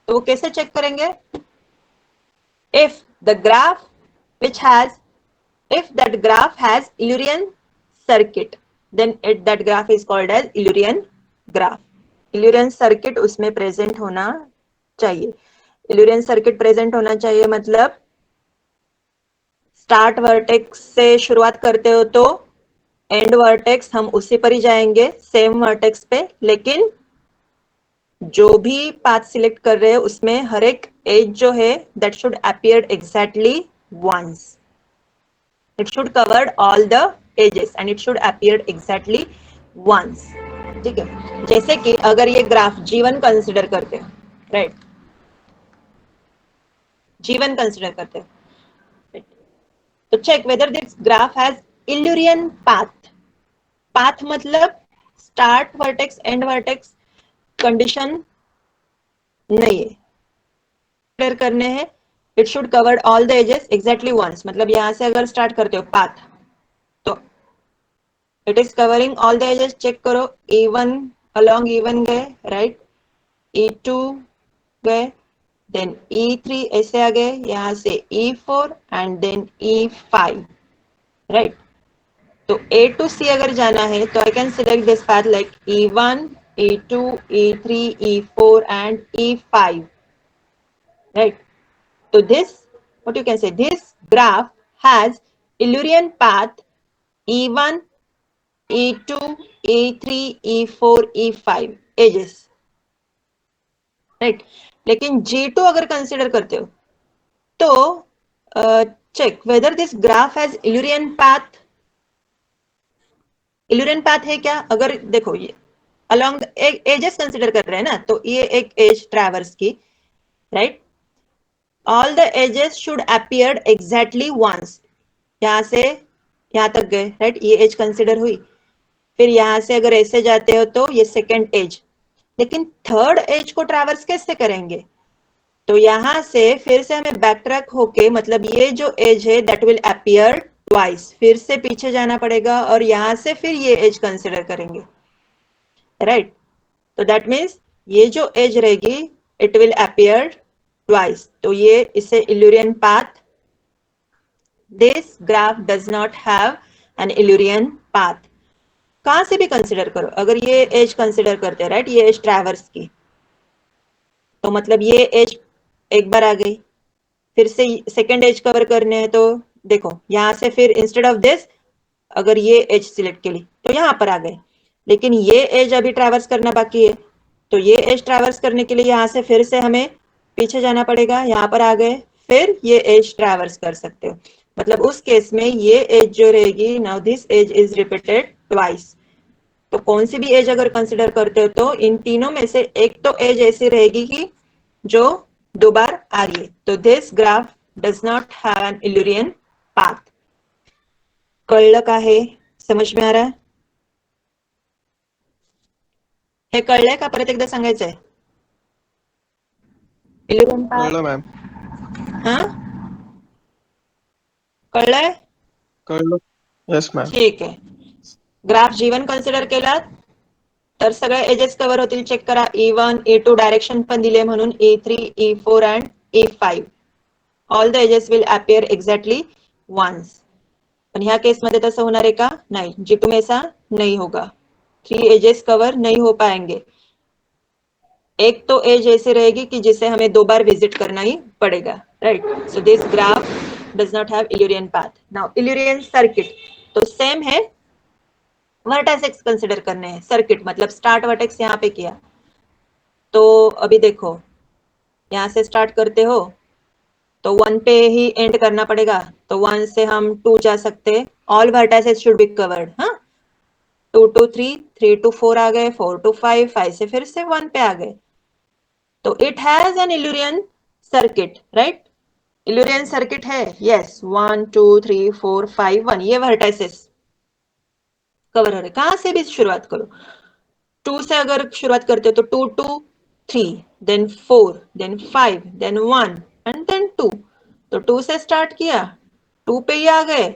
तो वो कैसे चेक करेंगे? If the graph which has, if that graph has Illyrian circuit, then that graph is called as Illyrian graph. Illyrian circuit उसमें प्रेजेंट होना चाहिए। Illyrian circuit प्रेजेंट होना चाहिए मतलब स्टार्ट वर्टेक्स से शुरुआत करते हो तो एंड वर्टेक्स हम उसी पर ही जाएंगे, सेम वर्टेक्स पे, लेकिन जो भी पाथ सिलेक्ट कर रहे हैं उसमें हर एक एज जो है that should appear exactly once. It should cover all the edges and it should appear exactly once. ठीक है, जैसे कि अगर ये ग्राफ G1 कंसिडर करते हैं, राइट? G1 कंसिडर करते हैं, तो check whether this graph has Eulerian path. Path मतलब start vertex end vertex condition नहीं है, क्लियर करने हैं। It should cover all the edges exactly once, मतलब यहां से अगर स्टार्ट करते हो पाथ तो it is covering all the edges. Check करो, E1 अलोंग E1 गए, राइट? E2 गए, देन E3 ऐसे आ गए, यहां से E4 and then E5, right? तो A to C अगर जाना है तो I can select this path like E1, E2, E3, E4 and E5, right? So this, what you can say, this graph has Illyrian path E1, E2, E3, E4, E5 edges, right? लेकिन G2 अगर consider करते हो तो check whether this graph has Illyrian path। Illyrian path है क्या? अगर देखो ये along एजेस कंसिडर कर रहे हैं ना, तो ये एक एज ट्रैवर्स की, right? All the edges should appear exactly once. यहां से यहां तक गए, राइट? ये एज कंसिडर हुई, फिर यहां से अगर ऐसे जाते हो तो ये सेकेंड एज, लेकिन थर्ड एज को ट्रैवर्स कैसे करेंगे? तो यहां से फिर से हमें बैक ट्रैक होके, मतलब ये जो एज है दैट विल अपीयर ट्वाइस, फिर से पीछे जाना पड़ेगा और यहां से फिर ये एज कंसिडर करेंगे, राइट? तो दैट मीन्स ये जो एज रहेगी इट विल अपीयर twice. तो ये इसे Illyrian path. This graph does not have an Illyrian path. कहां से भी कंसिडर करो, अगर ये एज कंसिडर करते हैं, राइट? ये एज ट्रैवर्स की, तो मतलब ये एज एक बार आ गई, फिर से सेकेंड एज कवर करने हैं तो देखो यहाँ से फिर इंस्टेड ऑफ दिस अगर ये एज सिलेक्ट के लिए तो यहाँ पर आ गए, लेकिन ये एज अभी ट्रैवर्स करना बाकी है, तो ये एज ट्रैवर्स करने के लिए यहाँ से फिर से हमें पीछे जाना पड़ेगा, यहाँ पर आ गए, फिर ये एज ट्रैवर्स कर सकते हो। मतलब उस केस में ये एज जो रहेगी, now this edge is repeated twice. तो कौन सी भी एज अगर कंसिडर करते हो तो इन तीनों में से एक तो एज ऐसी रहेगी कि जो दो बार आ रही है। तो this graph does not have an Eulerian path. कळलं का हे? समज में आ रहा है? हे कळलंय का? परत एकदा सांगायचंय. इल्युरियन पाथ. कळलं मॅम. हा, कळलंय? कळलं. Yes ma'am. ठीक आहे. ग्राफ G1 कन्सिडर केलात तर सगळे एजेस कव्हर होतील. चेक करा. E1 E2 डायरेक्शन पण दिले म्हणून E3 E4 and E5 all the edges will appear exactly once. पण ह्या केस मध्ये तसं होणार आहे का? नहीं. G2 में ऐसा नहीं होगा. 3 एजेस कवर नहीं हो पाएंगे. एक तो एज ऐसी रहेगी कि जिसे हमें दो बार विजिट करना ही पड़ेगा, right? So this graph does not have Eulerian path. Now Eulerian circuit तो सेम है, वर्टेक्स कंसिडर करने हैं. सर्किट मतलब स्टार्ट वर्टेक्स यहाँ पे किया, तो अभी देखो यहाँ से स्टार्ट करते हो तो 1 पे ही एंड करना पड़ेगा, तो 1 से हम 2 जा सकते. All vertices should be covered. हाँ, 2 to 3, 3 to 4 आ गए, 4 to 5, 5 से फिर से 1 पे आ गए. तो it has an Eulerian circuit, right? Eulerian circuit है, यस. 1 2 3 4 5 1 ये वर्टाइसेस कवर हो रहे. कहां से भी शुरुआत करो. 2 से अगर शुरुआत करते हो तो 2 2 3 then 4 then 5 then 1 and then 2. तो 2 से स्टार्ट किया, 2 पे ही आ गए.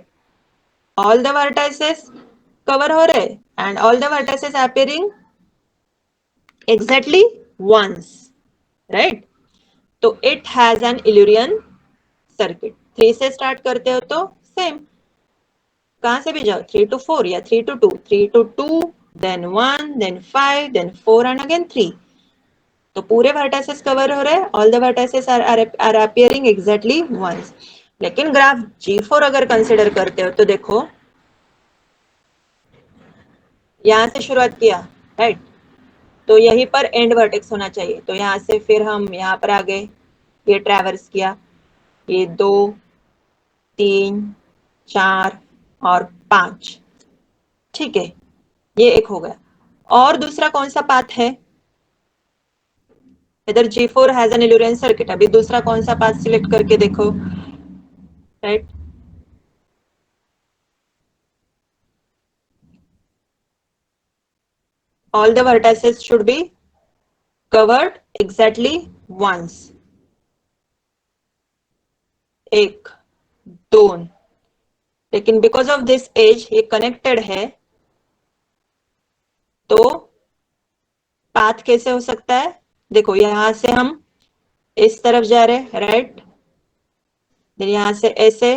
ऑल द वर्टाइसेस कवर हो रहे and all the vertices appearing exactly once, right? तो it has an Eulerian circuit. 3 से स्टार्ट करते हो तो सेम, कहां से भी जाओ, 3 to 4 या 3 to 2, 3 to 2 then 1 then 5 then 4 and again 3. तो पूरे वर्टाइसेस कवर हो रहे हैं. All the vertices are appearing exactly once. लेकिन ग्राफ G4 अगर कंसिडर करते हो तो देखो यहां से शुरुआत किया, राइट? तो यहीं पर एंड वर्टेक्स होना चाहिए. तो यहां से फिर हम यहाँ पर आ गए, ये ट्रैवर्स किया, ये 2 3 4 और 5. ठीक है, ये एक हो गया. और दूसरा कौन सा पाथ है? इधर G4 has an Eulerian circuit. अभी दूसरा कौन सा पाथ सिलेक्ट करके देखो, right? All the vertices should be covered exactly once. 1 2. लेकिन बिकॉज ऑफ दिस एज ये कनेक्टेड है, तो पाथ कैसे हो सकता है? देखो यहां से हम इस तरफ जा रहे, राइट? देन यहां से ऐसे,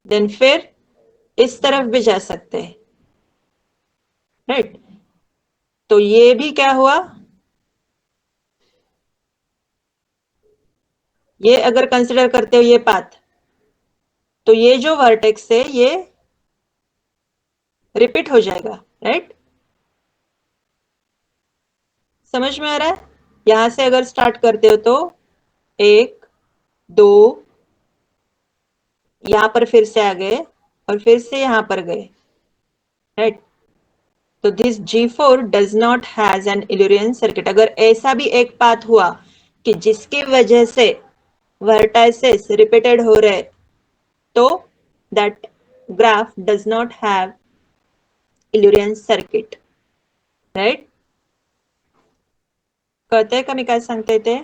देन फिर इस तरफ भी जा सकते हैं, राइट? तो ये भी क्या हुआ, ये अगर कंसिडर करते हो ये पाथ, तो ये जो वर्टेक्स है ये रिपीट हो जाएगा, राइट? समझ में आ रहा है? यहां से अगर स्टार्ट करते हो तो 1 2, यहां पर फिर से आ गए और फिर से यहां पर गए, राइट? तो this G4 does not has an Eulerian circuit. अगर ऐसा भी एक पाथ हुआ कि जिसकी वजह से वर्टाइसेस रिपीटेड हो रहे, तो that graph does not have Eulerian circuit, right? कळतंय का मी काय सांगते ते?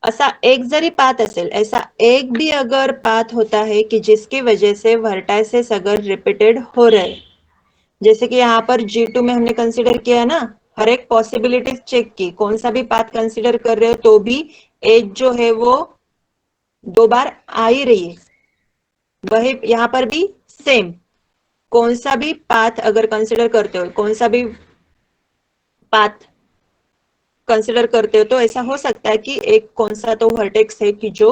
ऐसा एक जरी पाथ असेल, ऐसा एक भी अगर पाथ होता है कि जिसकी वजह से वर्टाइसेस अगर रिपीटेड हो रहे, जैसे कि यहाँ पर G2 में हमने कंसीडर किया ना, हर एक पॉसिबिलिटीज चेक की, कौन सा भी पाथ कंसीडर कर रहे हो तो भी एज जो है वो 2 बार आ ही रही है. वही यहाँ पर भी सेम, कौन सा भी पाथ अगर कंसीडर करते हो, कौन सा भी पाथ कंसिडर करते हो तो ऐसा हो सकता है कि एक कौन सा तो वर्टेक्स है कि जो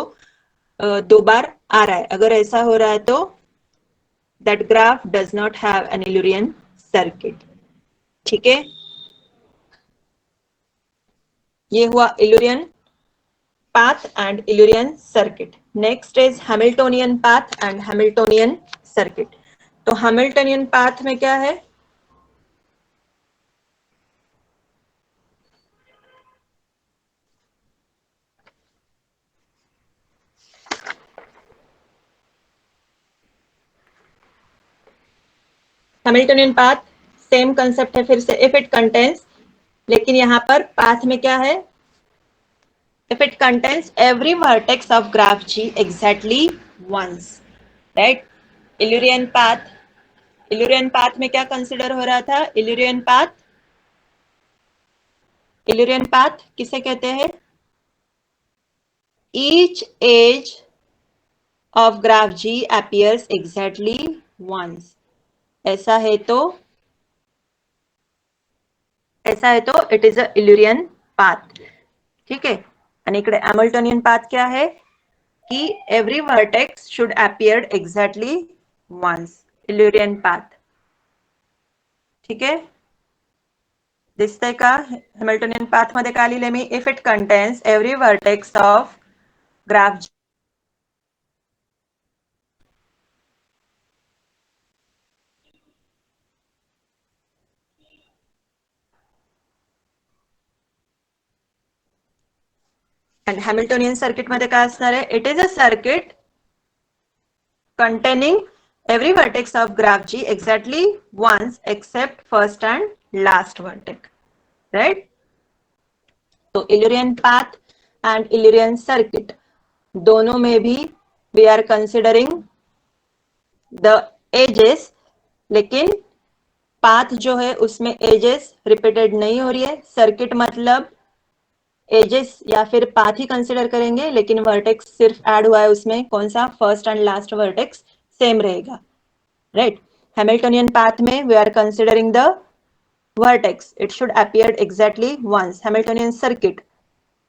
दो बार आ रहा है, अगर ऐसा हो रहा है तो that graph does not have an Eulerian circuit. ठीक है, ये हुआ इल्यूरियन path and Illyrian circuit. Next is Hamiltonian path and Hamiltonian circuit. तो Hamiltonian path में क्या है? Hamiltonian path सेम कंसेप्ट है फिर से, इफ इट कंटेन्स, लेकिन यहाँ पर पाथ में क्या है? If it contains every vertex of graph G exactly once, right? Illyrian path में क्या कंसिडर हो रहा था? Illyrian path किसे कहते हैं? Each edge of graph G appears exactly once. ऐसा है तो it is a Eulerian path. ठीक है, आणि इकडे हॅमिल्टोनियन पाथ क्या है कि every vertex should appear exactly once, Eulerian path. ठीक आहे, दिसतंय का? हॅमिल्टोनियन पाथ मध्ये काय लिहिले मी? If it contains every vertex of graph आणि हॅमिल्टोनियन सर्किट मध्ये काय असणार आहे? It is a circuit containing every vertex of graph G exactly once except first and last vertex, right? तो Illyrian path and Illyrian circuit दोनों में भी we are considering the edges, लेकिन path जो है उसमें edges repeated नहीं हो रही है। सर्किट मतलब एजेस या फिर पाथ ही कंसिडर करेंगे, लेकिन वर्टेक्स सिर्फ ऐड हुआ है उसमें, कौन सा? First and last vertex same रहेगा, राइट? हैमिल्टोनियन पाथ में we are considering the vertex, it should appear exactly once. Hamiltonian circuit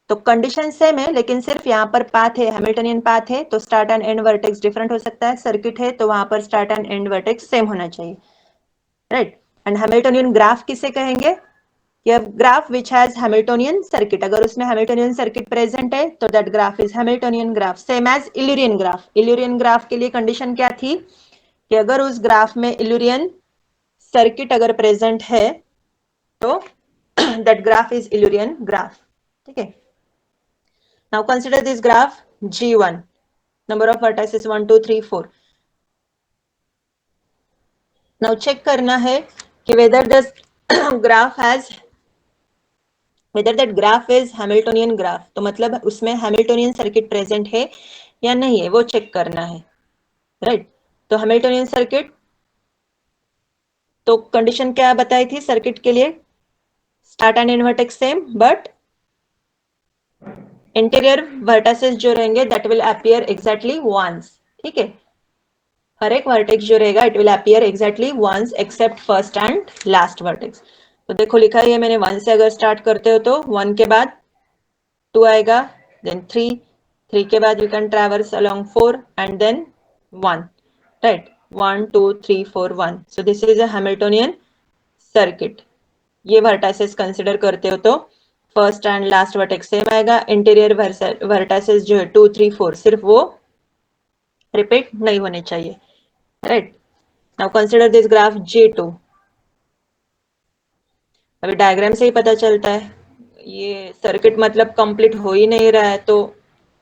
तो कंडीशन सेम है, लेकिन सिर्फ यहाँ पर पाथ है, हैमिल्टोनियन पाथ है तो start and end vertex different हो सकता है। सर्किट है तो वहां पर start and end vertex same होना चाहिए, राइट? एंड हैमिल्टोनियन ग्राफ किसे कहेंगे? Graph which has Hamiltonian circuit, अगर उसमें हैमिल्टोनियन सर्किट प्रेजेंट है तो that graph is Hamiltonian graph, same as Eulerian graph. Eulerian graph के लिए कंडीशन क्या थी कि अगर उस ग्राफ में इल्यूरियन सर्किट अगर प्रेजेंट है तो that graph is Eulerian graph. ठीक है, now consider this graph G1, number of vertices 1 2 3 4। Now check करना है कि whether the graph has whether that graph is Hamiltonian graph, तो मतलब उसमें हैमिल्टोनियन सर्किट प्रेजेंट है या नहीं है वो चेक करना है, राइट? तो हैमिल्टोनियन सर्किट तो कंडीशन क्या बताई थी सर्किट के लिए? Start and end vertex same, but interior vertices जो रहेंगे that will appear exactly once. ठीक है, हर एक वर्टेक्स जो रहेगा it will appear exactly once except first and last vertex. तो देखो लिखा है मैंने, 1 से अगर स्टार्ट करते हो तो 1 के बाद 2 आएगा, देन 3 के बाद you can traverse along 4 and then 1, right? 1 2 3 4 1। So this is a Hamiltonian circuit. ये वर्टासेस कंसिडर करते हो तो first and last vertex same आएगा, इंटीरियर वर्टासेस जो है 2 3 4 सिर्फ वो रिपीट नहीं होने चाहिए, right? Now consider this graph G2। अभी डायग्राम से ही पता चलता है ये सर्किट मतलब कंप्लीट हो ही नहीं रहा है तो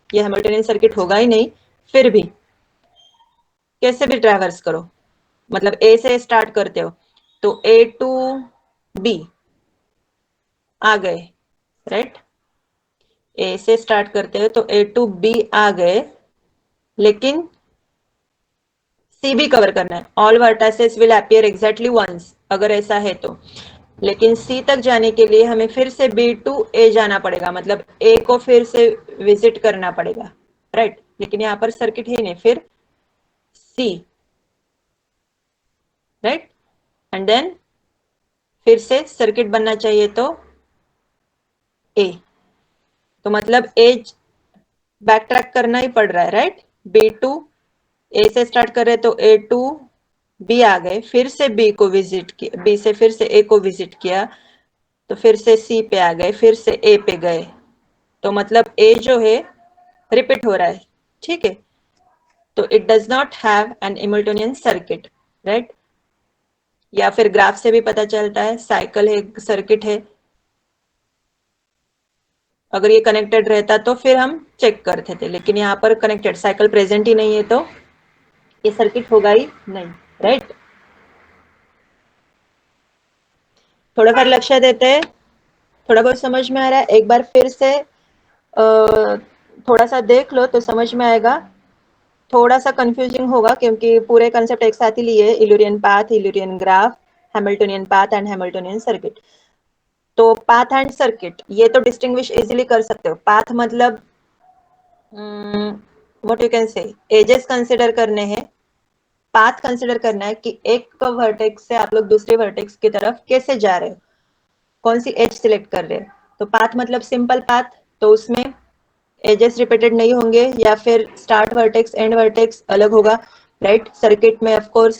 ये हैमिल्टोनियन सर्किट होगा ही नहीं। फिर भी कैसे भी ट्रैवर्स करो, मतलब ए से स्टार्ट करते हो तो A टू B आ गए, राइट? ए से स्टार्ट करते हो तो A टू B आ गए, लेकिन C भी कवर करना है। All vertices will appear exactly once, अगर ऐसा है तो। लेकिन C तक जाने के लिए हमें फिर से B टू A जाना पड़ेगा, मतलब A को फिर से विजिट करना पड़ेगा, राइट? लेकिन यहाँ पर सर्किट है नहीं, फिर C, राइट? एंड देन फिर से सर्किट बनना चाहिए तो A, तो मतलब एज बैक ट्रैक करना ही पड़ रहा है, राइट। B2 A से स्टार्ट कर रहे तो A2 B आ गए, फिर से B को विजिट किया, B से फिर से A को विजिट किया तो फिर से C पे आ गए, फिर से A पे गए, तो मतलब A जो है रिपीट हो रहा है, ठीक है। तो it does not have an Hamiltonian circuit, right. या फिर ग्राफ से भी पता चलता है, साइकिल है, सर्किट है, अगर ये कनेक्टेड रहता तो फिर हम चेक करते थे, लेकिन यहाँ पर कनेक्टेड साइकिल प्रेजेंट ही नहीं है तो ये सर्किट होगा ही नहीं, राइट। थोड़ा फिर लक्ष्य देते हैं, थोड़ा बहुत समझ में आ रहा है, एक बार फिर से थोड़ा सा देख लो तो समझ में आएगा। थोड़ा सा कंफ्यूजिंग होगा क्योंकि पूरे कंसेप्ट एक साथ ही लिए, Eulerian path, Eulerian graph, Hamiltonian path and Hamiltonian circuit. तो पाथ एंड सर्किट ये तो डिस्टिंग्विश इजीली कर सकते हो। पाथ मतलब what you can say, edges consider करने हैं, पाथ कंसिडर करना है कि एक वर्टेक्स से आप लोग दूसरे वर्टेक्स की तरफ कैसे जा रहे हो, कौन सी एज सिलेक्ट कर रहे हो। तो पाथ मतलब सिंपल पाथ, तो उसमें एजेस रिपीटेड नहीं होंगे या फिर स्टार्ट वर्टेक्स एंड वर्टेक्स अलग होगा, राइट। सर्किट में ऑफ कोर्स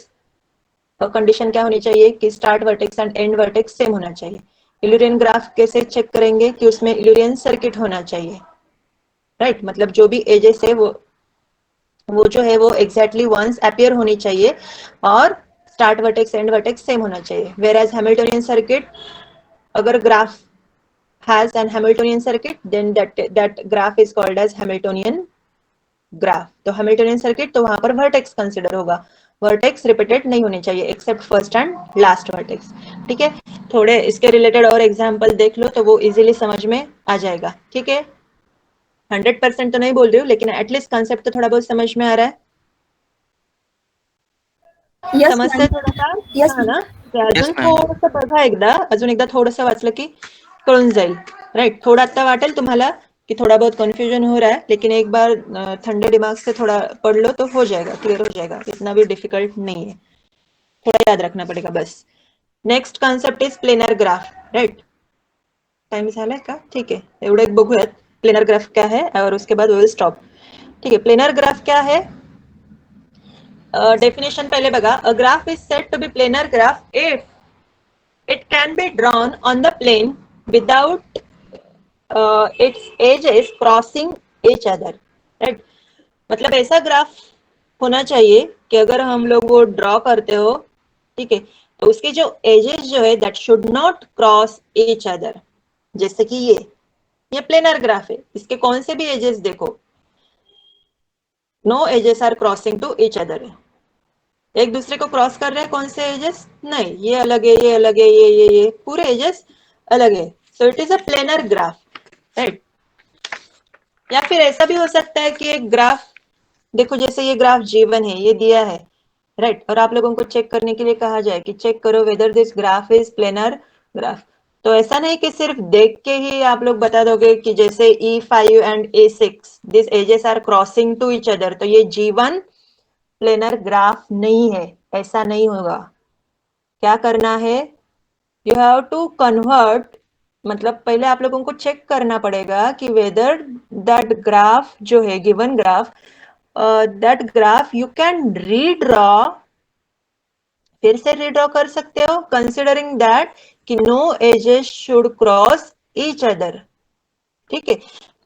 कंडीशन क्या होनी चाहिए कि start vertex and end vertex same होना चाहिए। इल्यूरियन ग्राफ कैसे चेक करेंगे कि उसमें इल्यूरियन सर्किट होना चाहिए, राइट। मतलब जो भी एजेस है वो जो है वो एग्जैक्टली वंस अपीयर होनी चाहिए और start vertex end vertex same होना चाहिए। वेयर एज हैमिल्टोनियन सर्किट, अगर graph has an Hamiltonian circuit, then that graph is called as Hamiltonian graph. तो Hamiltonian circuit तो वहां पर vertex consider होगा, vertex repeated नहीं होने चाहिए except first and last vertex, ठीक है। थोड़े इसके रिलेटेड और एग्जाम्पल देख लो तो वो इजीली समझ में आ जाएगा, ठीक है। 100% तो नहीं बोल रही हूँ, लेकिन एटलीस्ट कॉन्सेप्ट तो थोड़ा बहुत समझ में आ रहा है। Yes, समजतंय ma'am. थोडंफार? Yes, हा ना? ते Yes, अजून ma'am. थोडंसं बघा एकदा, अजून एकदा थोडंसं वाचलं की कळून जाईल, राइट। थोड़ा आता वाटेल तुम्हाला कि थोड़ा बहुत कंफ्यूजन हो रहा है, लेकिन एक बार ठंडे दिमाग से थोड़ा पढ़ लो तो हो जाएगा, क्लियर हो जाएगा, इतना भी डिफिकल्ट नहीं है, थोड़ा याद रखना पड़ेगा बस। Next concept is planar graph, right. Time झालाय का? ठीक है, एवढं एक बघूयात प्लेनर ग्राफ क्या है और उसके बाद विल स्टॉप, ठीक है। प्लेनर ग्राफ क्या है, डेफिनेशन पहले बघा। A graph is said to be planar graph if it can be drawn on the plane without its edges crossing each other, right। मतलब ऐसा ग्राफ होना चाहिए कि अगर हम लोग वो ड्रॉ करते हो, ठीक है, तो उसके जो एजेस जो है that should not cross each other. जैसे कि ये प्लेनर ग्राफ है, इसके कौन से भी एजेस देखो, no edges are crossing to each other, एक दूसरे को क्रॉस कर रहे हैं, कौन से एजेस नहीं, ये अलग है, ये अलग है, ये पूरे एजेस अलग है। So it is a planar graph, right. या फिर ऐसा भी हो सकता है कि एक ग्राफ देखो, जैसे ये ग्राफ G1 है, ये दिया है, राइट, और आप लोगों को चेक करने के लिए कहा जाए कि चेक करो weather this graph is planar graph. तो ऐसा नहीं कि सिर्फ देख के ही आप लोग बता दोगे कि जैसे E5 and A6 this edges are crossing to each other, तो ये G1 प्लेनर ग्राफ नहीं है, ऐसा नहीं होगा। क्या करना है, यू हैव टू कन्वर्ट, मतलब पहले आप लोगों को चेक करना पड़ेगा कि वेदर दैट ग्राफ जो है given graph, that graph you can redraw, फिर से रीड्रॉ कर सकते हो, कंसिडरिंग दैट कि no edges should cross each other, ठीक है।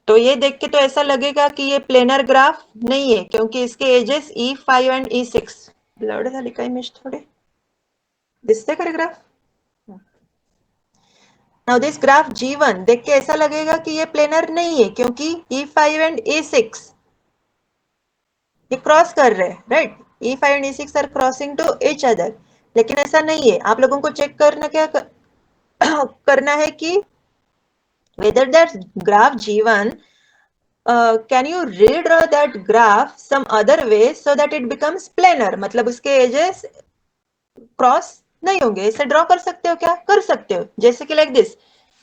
तो ये देख के तो ऐसा लगेगा कि ये प्लेनर ग्राफ नहीं है क्योंकि इसके edges E5 and E6 blood झाली काय मिश थोडे दिसते का graph. Now this graph G1 देख के ऐसा लगेगा कि ये प्लेनर नहीं है क्योंकि E5 एंड E6 ये क्रॉस कर रहे हैं, right. E5 and E6 are crossing to each other, लेकिन ऐसा नहीं है। आप लोगों को चेक करना क्या करना है कि whether that graph G1 can you redraw that graph some other way so that it becomes planar, मतलब उसके एजेस क्रॉस नहीं होंगे। इसे ड्रॉ कर सकते हो क्या, कर सकते हो, जैसे कि लाइक दिस,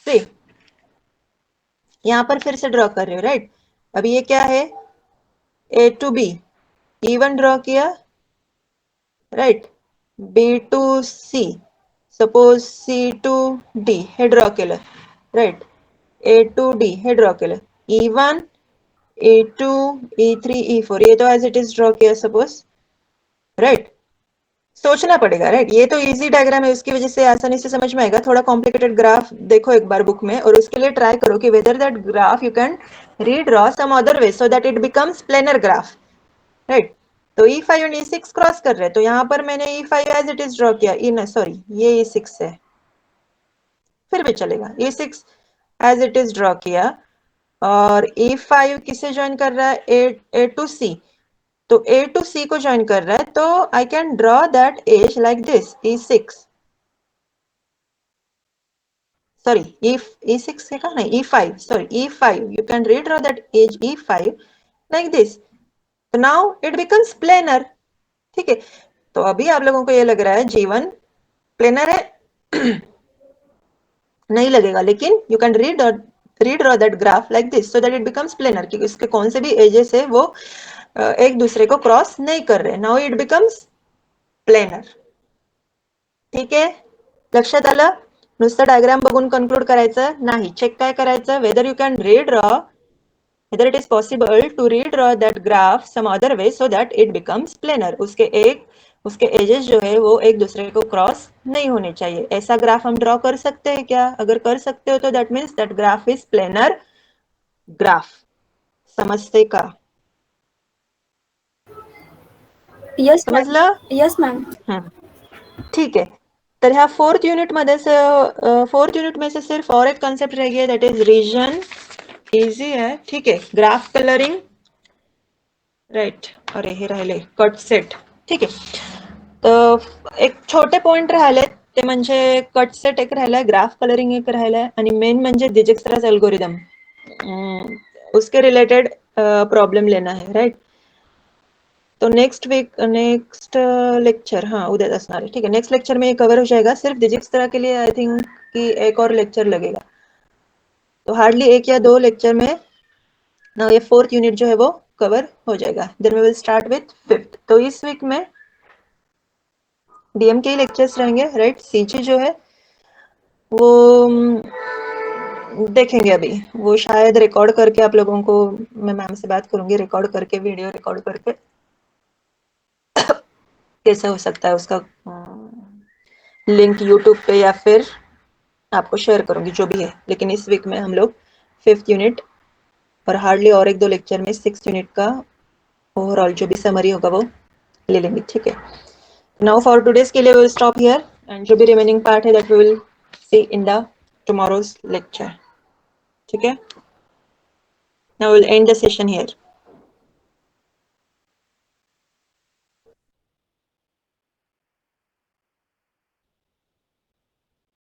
सी यहां पर फिर से ड्रॉ कर रहे हो, राइट। अभी ये क्या है, A to B, E1 draw किया, right, B to C, suppose C to D हे ड्रॉ केलं, राइट, A to D हे ड्रॉ केलं, E1 E2, E3, E4, ये तो एज इट इज ड्रॉ किया सपोज, राइट। सोचना पड़ेगा, राइट। ये तो इजी डायग्राम है, उसकी वजह से आसानी से समझ में आएगा। थोड़ा कॉम्प्लिकेटेड ग्राफ देखो एक बार बुक में, और उसके लिए ट्राई करो कि whether that graph you can redraw some other way so that it becomes planar graph, right. तो E5 और E6 क्रॉस कर रहे हैं, तो यहाँ पर मैंने E5 as it is draw किया, सॉरी ये E6 है, फिर भी चलेगा। E6 as it is draw किया, और E5 किसे ज्वाइन कर रहा है, A टू C, तो A टू C को ज्वाइन कर रहा है, तो I can draw that edge like this, E6, sorry, E6 है कहा, नहीं E5, sorry E5, you can redraw that edge E5 like this, so now it becomes planar, ठीक है। तो अभी आप लोगों को ये लग रहा है G1 प्लेनर है, नहीं लगेगा, लेकिन you can redraw that graph like this so that it becomes planar, क्योंकि इसके कौन से भी एजेस है वो एक दूसरे को क्रॉस नहीं कर रहे, now it becomes planar, ठीक आहे। लक्षात आलं? नुसतं डायग्राम बघून कन्क्लूड करायचं नाही, चेक काय करायचं, whether you can redraw, whether it is possible to redraw that graph some other way so that it becomes planar, उसके एजेस जो है वो एक दूसरे को क्रॉस नहीं होने चाहिए। ऐसा ग्राफ हम ड्रॉ कर सकते हैं क्या? अगर कर सकते हो तो that means that graph is planar graph. समजते का? Yes, ma'am. समजलं? Yes, ma'am. ठीक आहे। तर ह्या फोर्थ युनिट में से सिर्फ और एक कॉन्सेप्ट रह गया, दैट इज रीजन। इजी है, ठीक आहे। ग्राफ कलरिंग, राइट, अरे हे राहिले कट सेट, ठीक आहे। तर एक छोटे पॉइंट राहिले ते म्हणजे कट सेट एक राहिलाय, ग्राफ कलरिंग एक राहिलाय, आणि मेन म्हणजे डिजिक्स्ट्रास अल्गोरिदम, उसके रिलेटेड प्रॉब्लम लेना है, राइट। तो नेक्स्ट लेक्चर, हाँ उद्याच असणार आहे, ठीक है। नेक्स्ट लेक्चर में ये कवर हो जाएगा। सिर्फ डिजिक्स्ट्रा के लिए आई थिंक कि एक और लेक्चर लगेगा, तो हार्डली एक या दो लेक्चर में ना ये फोर्थ यूनिट जो है वो कवर हो जाएगा। Then we will start with fifth. तो इस वीक में डीएम के ही लेक्चर्स रहेंगे, राइट। सीजी जो है वो देखेंगे अभी, वो शायद रिकॉर्ड करके आप लोगों को, मैं मैम से बात करूंगी, रिकॉर्ड करके, वीडियो रिकॉर्ड करके कैसे हो सकता है उसका लिंक यूट्यूब पे या फिर आपको शेयर करूंगी, जो भी है। लेकिन इस वीक में हम लोग फिफ्थ यूनिट और हार्डली और एक दो लेक्चर में सिक्स यूनिट का ओवरऑल जो भी समरी होगा वो ले लेंगे, ठीक है। नाउ फॉर टुडेज के लिए विल स्टॉप हियर, एंड जो भी रिमेनिंग पार्ट है that we will see in the tomorrow's lecture, ठीक है। Now will end the session here.